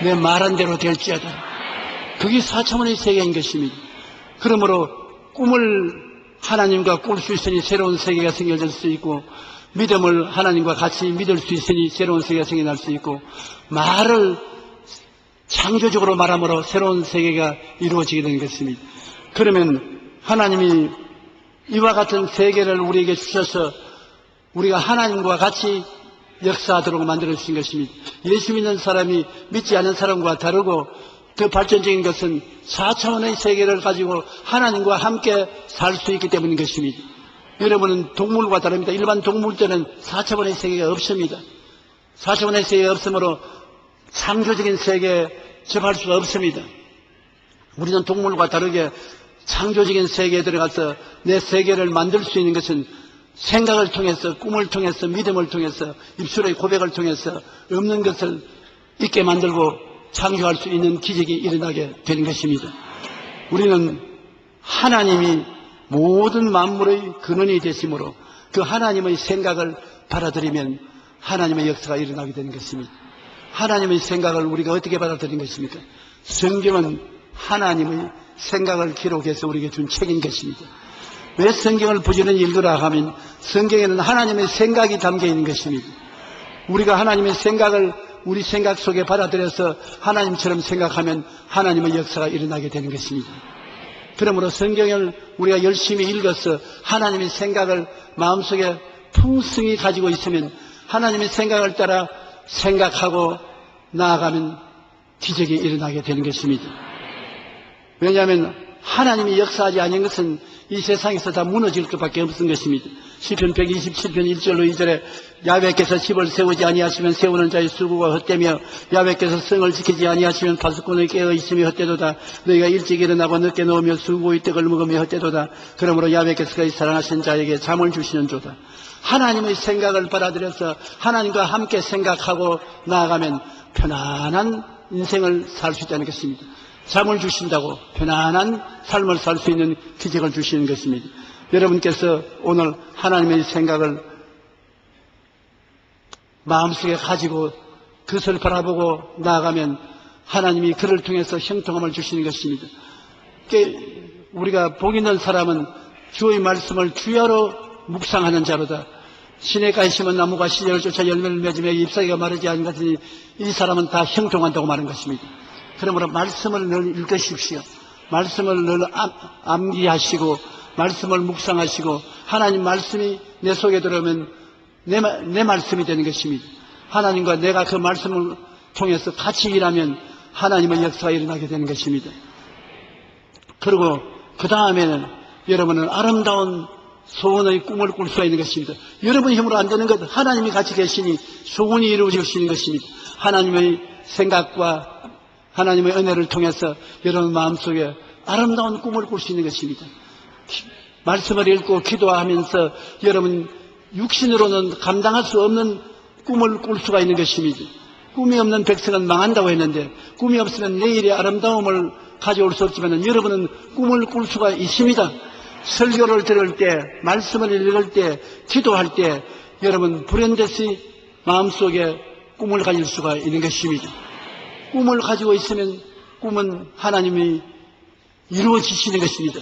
Speaker 2: 내 말한 대로 될지어다. 그게 4차원의 세계인 것입니다. 그러므로 꿈을 하나님과 꿀 수 있으니 새로운 세계가 생겨질 수 있고, 믿음을 하나님과 같이 믿을 수 있으니 새로운 세계가 생겨날 수 있고, 말을 창조적으로 말함으로 새로운 세계가 이루어지게 되는 것입니다. 그러면 하나님이 이와 같은 세계를 우리에게 주셔서 우리가 하나님과 같이 역사하도록 만들어 주신 것입니다. 예수 믿는 사람이 믿지 않는 사람과 다르고 더 발전적인 것은 4차원의 세계를 가지고 하나님과 함께 살 수 있기 때문인 것입니다. 여러분은 동물과 다릅니다. 일반 동물들은 4차원의 세계가 없습니다. 4차원의 세계가 없으므로 창조적인 세계에 접할 수가 없습니다. 우리는 동물과 다르게 창조적인 세계에 들어가서 내 세계를 만들 수 있는 것은 생각을 통해서, 꿈을 통해서, 믿음을 통해서, 입술의 고백을 통해서 없는 것을 있게 만들고 창조할 수 있는 기적이 일어나게 되는 것입니다. 우리는 하나님이 모든 만물의 근원이 되심으로 그 하나님의 생각을 받아들이면 하나님의 역사가 일어나게 되는 것입니다. 하나님의 생각을 우리가 어떻게 받아들인 것입니까? 성경은 하나님의 생각을 기록해서 우리에게 준 책인 것입니다. 왜 성경을 부지런히 읽으라 하면 성경에는 하나님의 생각이 담겨 있는 것입니다. 우리가 하나님의 생각을 우리 생각 속에 받아들여서 하나님처럼 생각하면 하나님의 역사가 일어나게 되는 것입니다. 그러므로 성경을 우리가 열심히 읽어서 하나님의 생각을 마음속에 풍성히 가지고 있으면 하나님의 생각을 따라 생각하고 나아가면 기적이 일어나게 되는 것입니다. 왜냐하면 하나님이 역사하지 않은 것은 이 세상에서 다 무너질 것밖에 없는 것입니다. 시편 127편 1절로 2절에 야훼께서 집을 세우지 아니하시면 세우는 자의 수고가 헛되며 야훼께서 성을 지키지 아니하시면 파수꾼의 깨어 있음이 헛되도다. 너희가 일찍 일어나고 늦게 누우며 수고의 떡을 먹으며 헛되도다. 그러므로 야훼께서 그의 사랑하신 자에게 잠을 주시는 조다. 하나님의 생각을 받아들여서 하나님과 함께 생각하고 나아가면 편안한 인생을 살 수 있다는 것입니다. 잠을 주신다고 편안한 삶을 살 수 있는 기적을 주시는 것입니다. 여러분께서 오늘 하나님의 생각을 마음속에 가지고 그것을 바라보고 나아가면 하나님이 그를 통해서 형통함을 주시는 것입니다. 우리가 복 있는 사람은 주의 말씀을 주야로 묵상하는 자로다. 시냇가에 심은 나무가 시절을 쫓아 열매를 맺으며 잎사귀가 마르지 않은 것이니 이 사람은 다 형통한다고 말하는 것입니다. 그러므로 말씀을 늘 읽으십시오. 말씀을 늘 암기하시고 말씀을 묵상하시고 하나님 말씀이 내 속에 들어오면 내 말씀이 되는 것입니다. 하나님과 내가 그 말씀을 통해서 같이 일하면 하나님의 역사가 일어나게 되는 것입니다. 그리고 그 다음에는 여러분은 아름다운 소원의 꿈을 꿀 수가 있는 것입니다. 여러분 힘으로 안 되는 것, 하나님이 같이 계시니 소원이 이루어지시는 것입니다. 하나님의 생각과 하나님의 은혜를 통해서 여러분 마음속에 아름다운 꿈을 꿀 수 있는 것입니다. 말씀을 읽고 기도하면서 여러분 육신으로는 감당할 수 없는 꿈을 꿀 수가 있는 것입니다. 꿈이 없는 백성은 망한다고 했는데 꿈이 없으면 내일의 아름다움을 가져올 수 없지만 여러분은 꿈을 꿀 수가 있습니다. 설교를 들을 때, 말씀을 읽을 때, 기도할 때 여러분 불현듯이 마음속에 꿈을 가질 수가 있는 것입니다. 꿈을 가지고 있으면 꿈은 하나님이 이루어지시는 것입니다.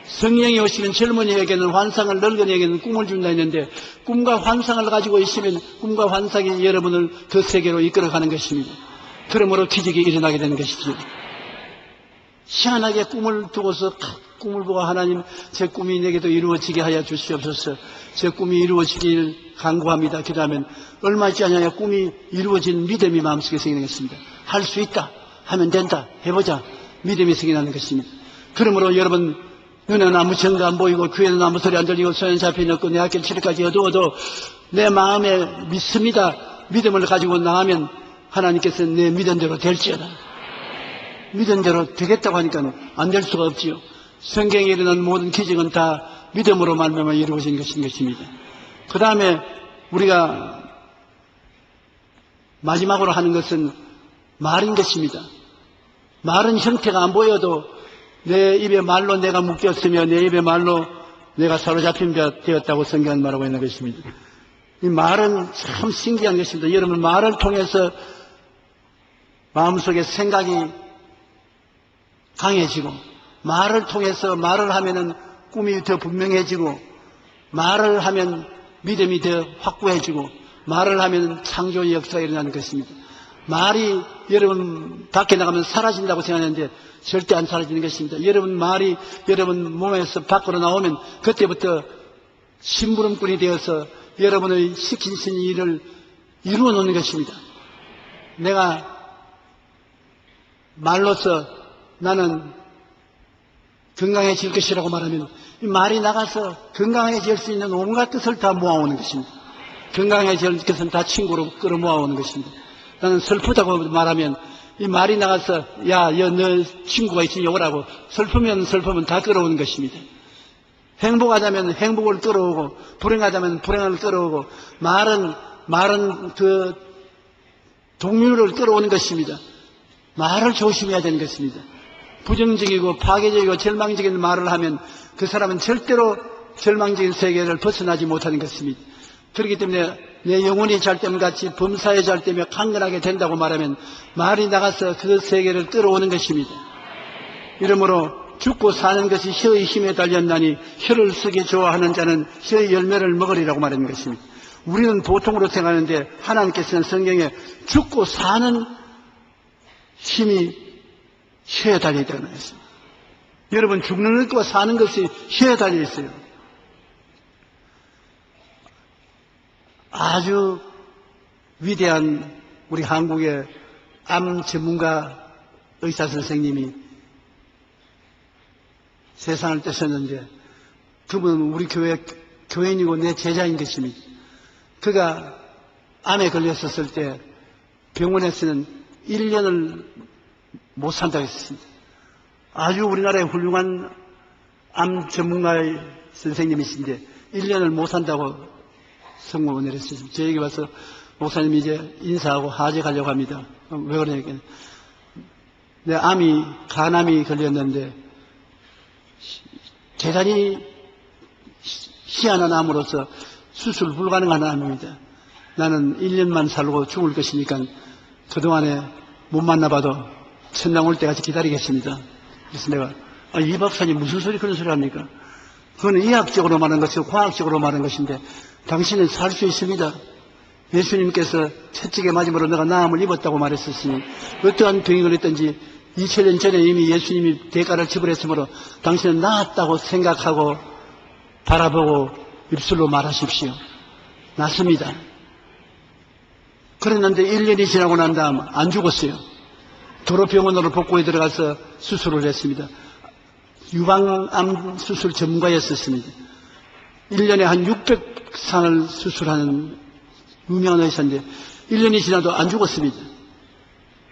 Speaker 2: 성령이 오시면 젊은이에게는 환상을, 늙은이에게는 꿈을 준다 했는데 꿈과 환상을 가지고 있으면 꿈과 환상이 여러분을 그 세계로 이끌어가는 것입니다. 그러므로 기적이 일어나게 되는 것이죠. 희한하게 꿈을 두고서 꿈을 보고 하나님 제 꿈이 내게도 이루어지게 하여 주시옵소서. 제 꿈이 이루어지길 간구합니다. 기도하면 얼마 있지 않냐 꿈이 이루어진 믿음이 마음속에 생기는 것입니다. 할 수 있다 하면 된다 해보자 믿음이 생겨나는 것입니다. 그러므로 여러분 눈에는 아무 정도 안 보이고 귀에는 아무 소리 안 들리고 손에 잡히는 없고 내 앞길 칠까지 어두워도 내 마음에 믿습니다. 믿음을 가지고 나가면 하나님께서 내 믿은 대로 될지어다. 믿은 대로 되겠다고 하니까 안 될 수가 없지요. 성경에 일어난 모든 기적은 다 믿음으로 말미암아 이루어진 것입니다. 그 다음에 우리가 마지막으로 하는 것은 말인 것입니다. 말은 형태가 안 보여도 내 입에 말로 내가 묶였으며 내 입에 말로 내가 사로잡힌 바 되었다고 성경은 말하고 있는 것입니다. 이 말은 참 신기한 것입니다. 여러분, 말을 통해서 마음속에 생각이 강해지고, 말을 통해서 말을 하면은 꿈이 더 분명해지고, 말을 하면 믿음이 더 확고해지고, 말을 하면 창조의 역사가 일어나는 것입니다. 말이 여러분 밖에 나가면 사라진다고 생각하는데 절대 안 사라지는 것입니다. 여러분 말이 여러분 몸에서 밖으로 나오면 그때부터 심부름꾼이 되어서 여러분의 시키신 일을 이루어 놓는 것입니다. 내가 말로서 나는 건강해질 것이라고 말하면 이 말이 나가서 건강해질 수 있는 온갖 뜻을 다 모아오는 것입니다. 건강해질 것은 다 친구로 끌어모아오는 것입니다. 나는 슬프다고 말하면 이 말이 나가서 야, 너 친구가 있으니 오라고 슬프면 다 끌어오는 것입니다. 행복하다면 행복을 끌어오고 불행하다면 불행을 끌어오고 말은 그 동료를 끌어오는 것입니다. 말을 조심해야 되는 것입니다. 부정적이고 파괴적이고 절망적인 말을 하면 그 사람은 절대로 절망적인 세계를 벗어나지 못하는 것입니다. 그렇기 때문에 내 영혼이 잘됨 같이 범사에 잘되며 강건하게 된다고 말하면 말이 나가서 그 세계를 끌어오는 것입니다. 이러므로 죽고 사는 것이 혀의 힘에 달렸나니 혀를 쓰기 좋아하는 자는 혀의 열매를 먹으리라고 말하는 것입니다. 우리는 보통으로 생각하는데 하나님께서는 성경에 죽고 사는 힘이 혀에 달려 있다는 것입니다. 여러분, 죽는 것과 사는 것이 혀에 달려 있어요. 아주 위대한 우리 한국의 암 전문가 의사 선생님이 세상을 떠셨는데 그분은 우리 교회 교인이고 내 제자인 것입니다. 그가 암에 걸렸었을 때 병원에서는 1년을 못 산다고 했습니다. 아주 우리나라의 훌륭한 암 전문가의 선생님이신데 1년을 못 산다고 성공을 내렸습니다. 저에게 와서 목사님 이제 인사하고 하제 가려고 합니다. 왜 그러냐니까 내 간암이 걸렸는데 대단히 희한한 암으로서 수술 불가능한 암입니다. 나는 1년만 살고 죽을 것이니까 그동안에 못 만나봐도 천당 올 때까지 기다리겠습니다. 그래서 내가 이 박사님 무슨 소리 그런 소리 합니까? 그건 의학적으로 말하는 것이고 과학적으로 말하는 것인데 당신은 살 수 있습니다. 예수님께서 채찍에 맞음으로 내가 나음을 입었다고 말했었으니 어떠한 병이 걸렸든지 2000년 전에 이미 예수님이 대가를 지불했으므로 당신은 나았다고 생각하고 바라보고 입술로 말하십시오. 낫습니다. 그랬는데 1년이 지나고 난 다음 안 죽었어요. 도로 병원으로 복고에 들어가서 수술을 했습니다. 유방암 수술 전문가였었습니다. 1년에 한 600상을 수술하는 유명한 의사인데 1년이 지나도 안 죽었습니다.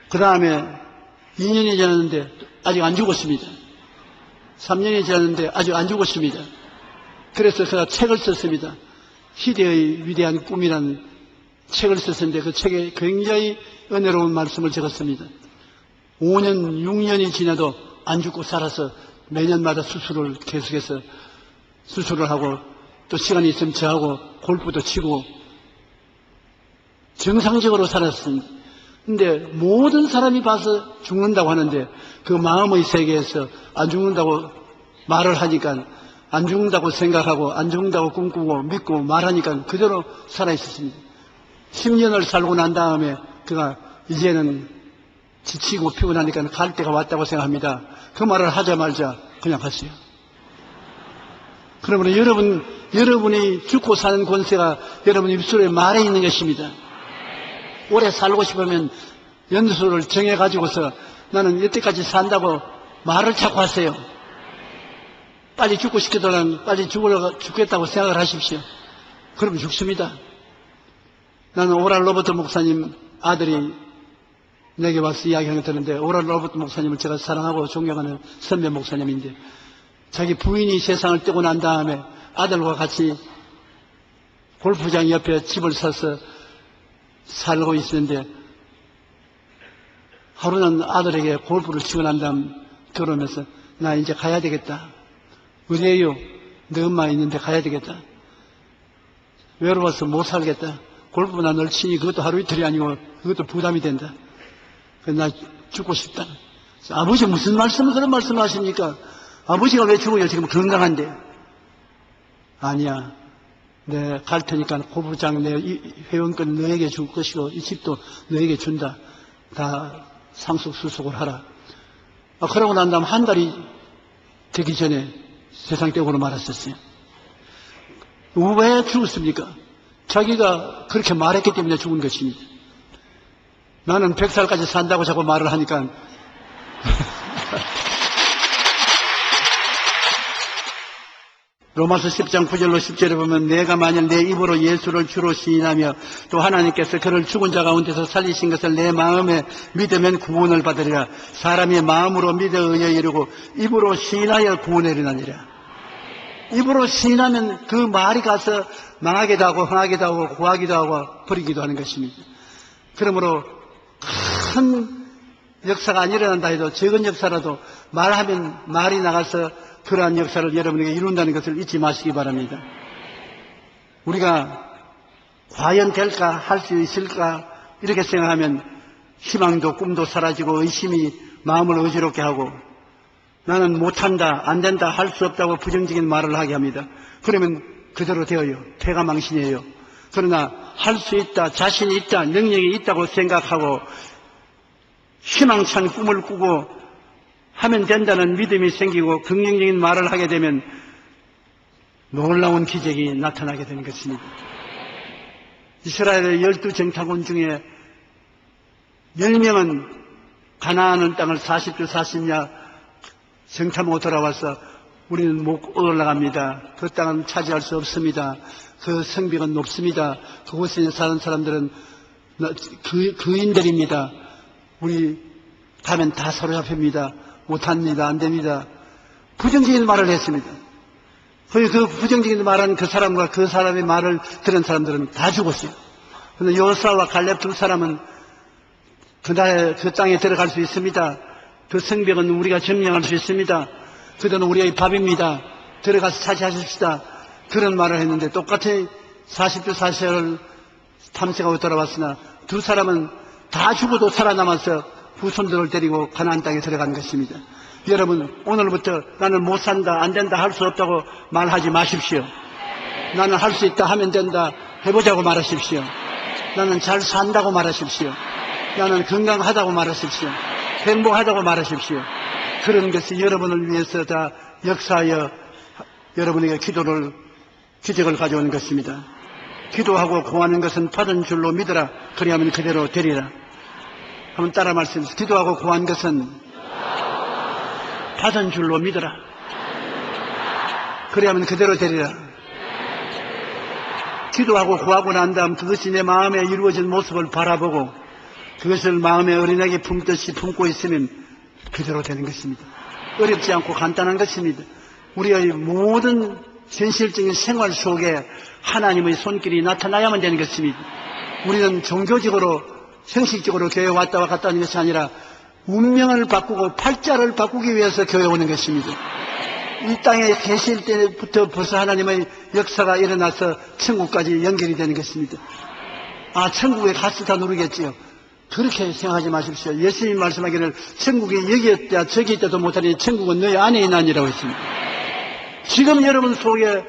Speaker 2: 그 다음에 2년이 지났는데 아직 안 죽었습니다. 3년이 지났는데 아직 안 죽었습니다. 그래서 제가 책을 썼습니다. 희대의 위대한 꿈이라는 책을 썼는데 그 책에 굉장히 은혜로운 말씀을 적었습니다. 5년, 6년이 지나도 안 죽고 살아서 매년마다 수술을 계속해서 수술을 하고 또 시간이 있으면 저하고 골프도 치고 정상적으로 살았습니다. 근데 모든 사람이 봐서 죽는다고 하는데 그 마음의 세계에서 안 죽는다고 말을 하니까 안 죽는다고 생각하고 안 죽는다고 꿈꾸고 믿고 말하니까 그대로 살아있었습니다. 10년을 살고 난 다음에 그가 이제는 지치고 피곤하니까 갈 때가 왔다고 생각합니다. 그 말을 하자마자 그냥 갔어요. 그러므로 여러분이 죽고 사는 권세가 여러분 입술에 말에 있는 것입니다. 오래 살고 싶으면 연수를 정해가지고서 나는 이때까지 산다고 말을 자꾸 하세요. 빨리 죽고 싶기보다는 빨리 죽겠다고 생각을 하십시오. 그러면 죽습니다. 나는 오랄 로버트 목사님 아들이 내게 와서 이야기하는 거 들었는데, 오랄 로버트 목사님을 제가 사랑하고 존경하는 선배 목사님인데, 자기 부인이 세상을 떼고 난 다음에 아들과 같이 골프장 옆에 집을 사서 살고 있었는데, 하루는 아들에게 골프를 치고 난 다음 들어오면서, 나 이제 가야 되겠다. 어디에요? 내 엄마 있는데 가야 되겠다. 외로워서 못 살겠다. 골프나 널 치니 그것도 하루 이틀이 아니고 그것도 부담이 된다. 그래서 나 죽고 싶다. 아버지 무슨 말씀을 그런 말씀을 하십니까? 아버지가 왜 죽어요? 지금 건강한데. 아니야. 내 갈 테니까 골프장 내 회원권 너에게 줄 것이고 이 집도 너에게 준다. 다 상속수속을 하라. 그러고 난 다음 한 달이 되기 전에 세상 떼고로 말았었어요. 왜 죽었습니까? 자기가 그렇게 말했기 때문에 죽은 것입니다. 나는 100살까지 산다고 자꾸 말을 하니까 로마서 10장 9절로 10절에 보면, 내가 만일 내 입으로 예수를 주로 시인하며 또 하나님께서 그를 죽은 자 가운데서 살리신 것을 내 마음에 믿으면 구원을 받으리라. 사람이 마음으로 믿어 의에 이르고 입으로 시인하여 구원에 이르느니라. 입으로 시인하면 그 말이 가서 망하기도 하고 흥하기도 하고 구하기도 하고 버리기도 하는 것입니다. 그러므로 큰 역사가 안 일어난다 해도 적은 역사라도 말하면 말이 나가서 그러한 역사를 여러분에게 이룬다는 것을 잊지 마시기 바랍니다. 우리가 과연 될까, 할 수 있을까 이렇게 생각하면 희망도 꿈도 사라지고 의심이 마음을 어지럽게 하고, 나는 못한다, 안 된다, 할 수 없다고 부정적인 말을 하게 합니다. 그러면 그대로 되어요. 패가 망신이에요. 그러나 할 수 있다, 자신이 있다, 능력이 있다고 생각하고 희망찬 꿈을 꾸고 하면 된다는 믿음이 생기고 긍정적인 말을 하게 되면 놀라운 기적이 나타나게 되는 것입니다. 이스라엘의 12정탐꾼 중에 10명은 가나안 땅을 40주 40야 정탐하고 돌아와서, 우리는 못 올라갑니다. 그 땅은 차지할 수 없습니다. 그 성벽은 높습니다. 그곳에 사는 사람들은 그인들입니다. 우리 가면 다 사로잡힙니다. 못합니다. 안 됩니다. 부정적인 말을 했습니다. 그 부정적인 말한 그 사람과 그 사람의 말을 들은 사람들은 다 죽었어요. 그런데 여호수아와 갈렙 두 사람은 그날 그 땅에 들어갈 수 있습니다. 그 성벽은 우리가 점령할 수 있습니다. 그들은 우리의 밥입니다. 들어가서 차지하십시다. 그런 말을 했는데 똑같이 40주 40을 탐색하고 돌아왔으나 두 사람은 다 죽어도 살아남아서 후손들을 데리고 가나안 땅에 들어간 것입니다. 여러분, 오늘부터 나는 못 산다, 안 된다, 할 수 없다고 말하지 마십시오. 나는 할 수 있다, 하면 된다, 해보자고 말하십시오. 나는 잘 산다고 말하십시오. 나는 건강하다고 말하십시오. 행복하다고 말하십시오. 그런 것이 여러분을 위해서 다 역사하여 여러분에게 기적을 가져오는 것입니다. 기도하고 구하는 것은 받은 줄로 믿으라. 그리하면 그대로 되리라. 한번 따라 말씀해주세요. 기도하고 구한 것은 받은 줄로 믿으라. 그리하면 그대로 되리라. 기도하고 구하고 난 다음 그것이 내 마음에 이루어진 모습을 바라보고 그것을 마음에 어린아기 품듯이 품고 있으면 그대로 되는 것입니다. 어렵지 않고 간단한 것입니다. 우리의 모든 현실적인 생활 속에 하나님의 손길이 나타나야만 되는 것입니다. 우리는 종교적으로 형식적으로 교회 왔다 갔다 하는 것이 아니라 운명을 바꾸고 팔자를 바꾸기 위해서 교회 오는 것입니다. 이 땅에 계실 때부터 벌써 하나님의 역사가 일어나서 천국까지 연결이 되는 것입니다. 아, 천국에 가서 다 누르겠지요. 그렇게 생각하지 마십시오. 예수님 말씀하기를 천국이 여기 있다 저기 있다도 못하니 천국은 너희 안에 있나니라고 했습니다. 지금 여러분 속에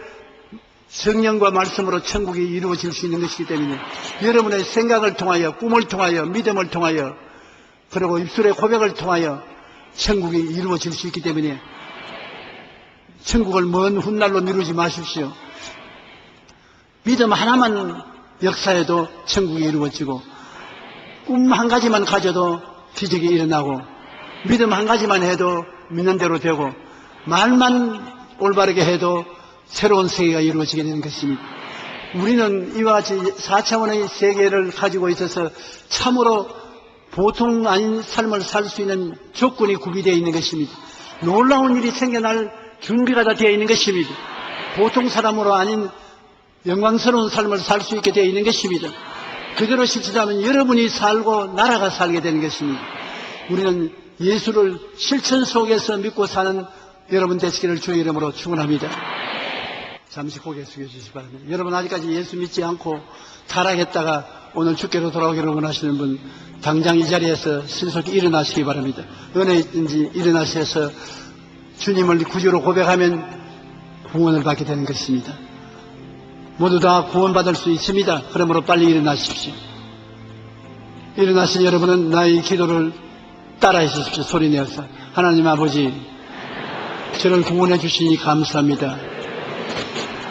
Speaker 2: 성령과 말씀으로 천국이 이루어질 수 있는 것이기 때문에 여러분의 생각을 통하여 꿈을 통하여 믿음을 통하여 그리고 입술의 고백을 통하여 천국이 이루어질 수 있기 때문에 천국을 먼 훗날로 미루지 마십시오. 믿음 하나만 역사해도 천국이 이루어지고 꿈 한 가지만 가져도 기적이 일어나고 믿음 한 가지만 해도 믿는 대로 되고 말만 올바르게 해도 새로운 세계가 이루어지게 되는 것입니다. 우리는 이와 같이 4차원의 세계를 가지고 있어서 참으로 보통 아닌 삶을 살 수 있는 조건이 구비되어 있는 것입니다. 놀라운 일이 생겨날 준비가 다 되어 있는 것입니다. 보통 사람으로 아닌 영광스러운 삶을 살 수 있게 되어 있는 것입니다. 그대로 실천하면 여러분이 살고 나라가 살게 되는 것입니다. 우리는 예수를 실천 속에서 믿고 사는 여러분 되시기를 주의 이름으로 축원합니다. 잠시 고개 숙여주시기 바랍니다. 여러분 아직까지 예수 믿지 않고 타락했다가 오늘 주께로 돌아오기를 원하시는 분 당장 이 자리에서 신속히 일어나시기 바랍니다. 은혜인지 일어나셔서 주님을 구주로 고백하면 구원을 받게 되는 것입니다. 모두 다 구원받을 수 있습니다. 그러므로 빨리 일어나십시오. 일어나신 여러분은 나의 기도를 따라해 주십시오. 소리 내어서. 하나님 아버지, 저를 구원해 주시니 감사합니다.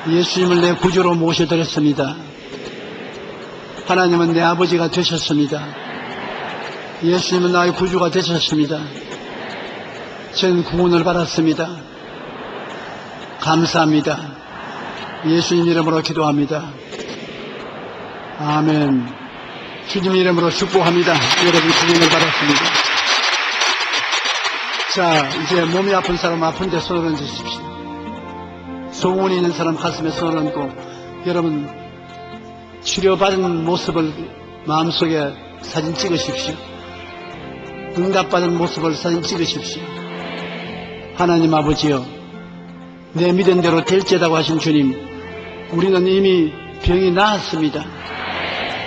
Speaker 2: 예수님을 내 구주로 모셔드렸습니다. 하나님은 내 아버지가 되셨습니다. 예수님은 나의 구주가 되셨습니다. 저는 구원을 받았습니다. 감사합니다. 예수님 이름으로 기도합니다. 아멘. 주님 이름으로 축복합니다. 여러분 구원을 받았습니다. 자, 이제 몸이 아픈 사람 아픈데 손을 얹으십시오. 소원이 있는 사람 가슴에 손을 얹고 여러분 치료받은 모습을 마음속에 사진 찍으십시오. 응답받은 모습을 사진 찍으십시오. 하나님 아버지여, 내 믿은 대로 될지다고 하신 주님, 우리는 이미 병이 나았습니다.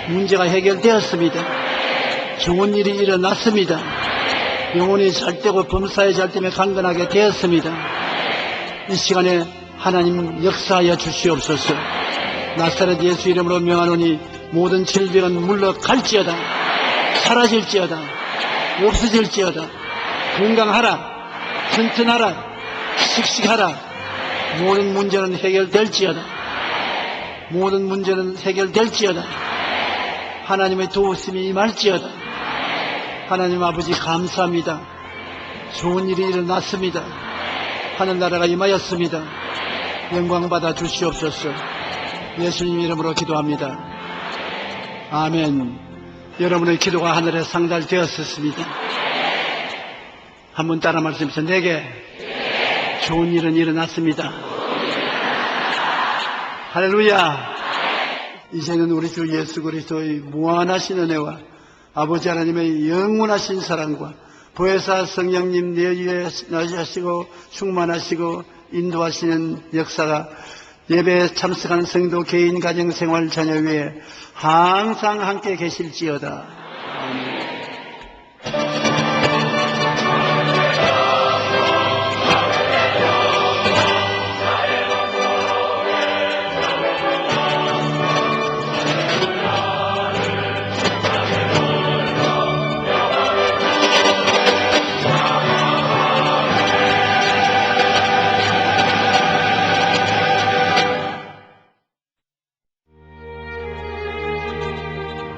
Speaker 2: 문제가 해결되었습니다. 좋은 일이 일어났습니다. 영혼이 잘되고 범사에 잘되며 강건하게 되었습니다. 이 시간에 하나님 역사하여 주시옵소서. 나사렛 예수 이름으로 명하노니 모든 질병은 물러갈지어다. 사라질지어다. 없어질지어다. 건강하라. 튼튼하라. 씩씩하라. 모든 문제는 해결될지어다. 모든 문제는 해결될지어다. 하나님의 도우심이 임할지어다. 하나님 아버지 감사합니다. 좋은 일이 일어났습니다. 하늘나라가 임하였습니다. 영광받아 주시옵소서. 예수님 이름으로 기도합니다. 아멘. 여러분의 기도가 하늘에 상달되었습니다. 한번 따라 말씀하세요. 내게 좋은 일은 일어났습니다. 할렐루야. 이제는 우리 주 예수 그리스도의 무한하신 은혜와 아버지 하나님의 영원하신 사랑과 보혜사 성령님 내위에 나시고 충만하시고 인도하시는 역사가 예배에 참석하는 성도 개인 가정 생활 자녀 위에 항상 함께 계실지어다.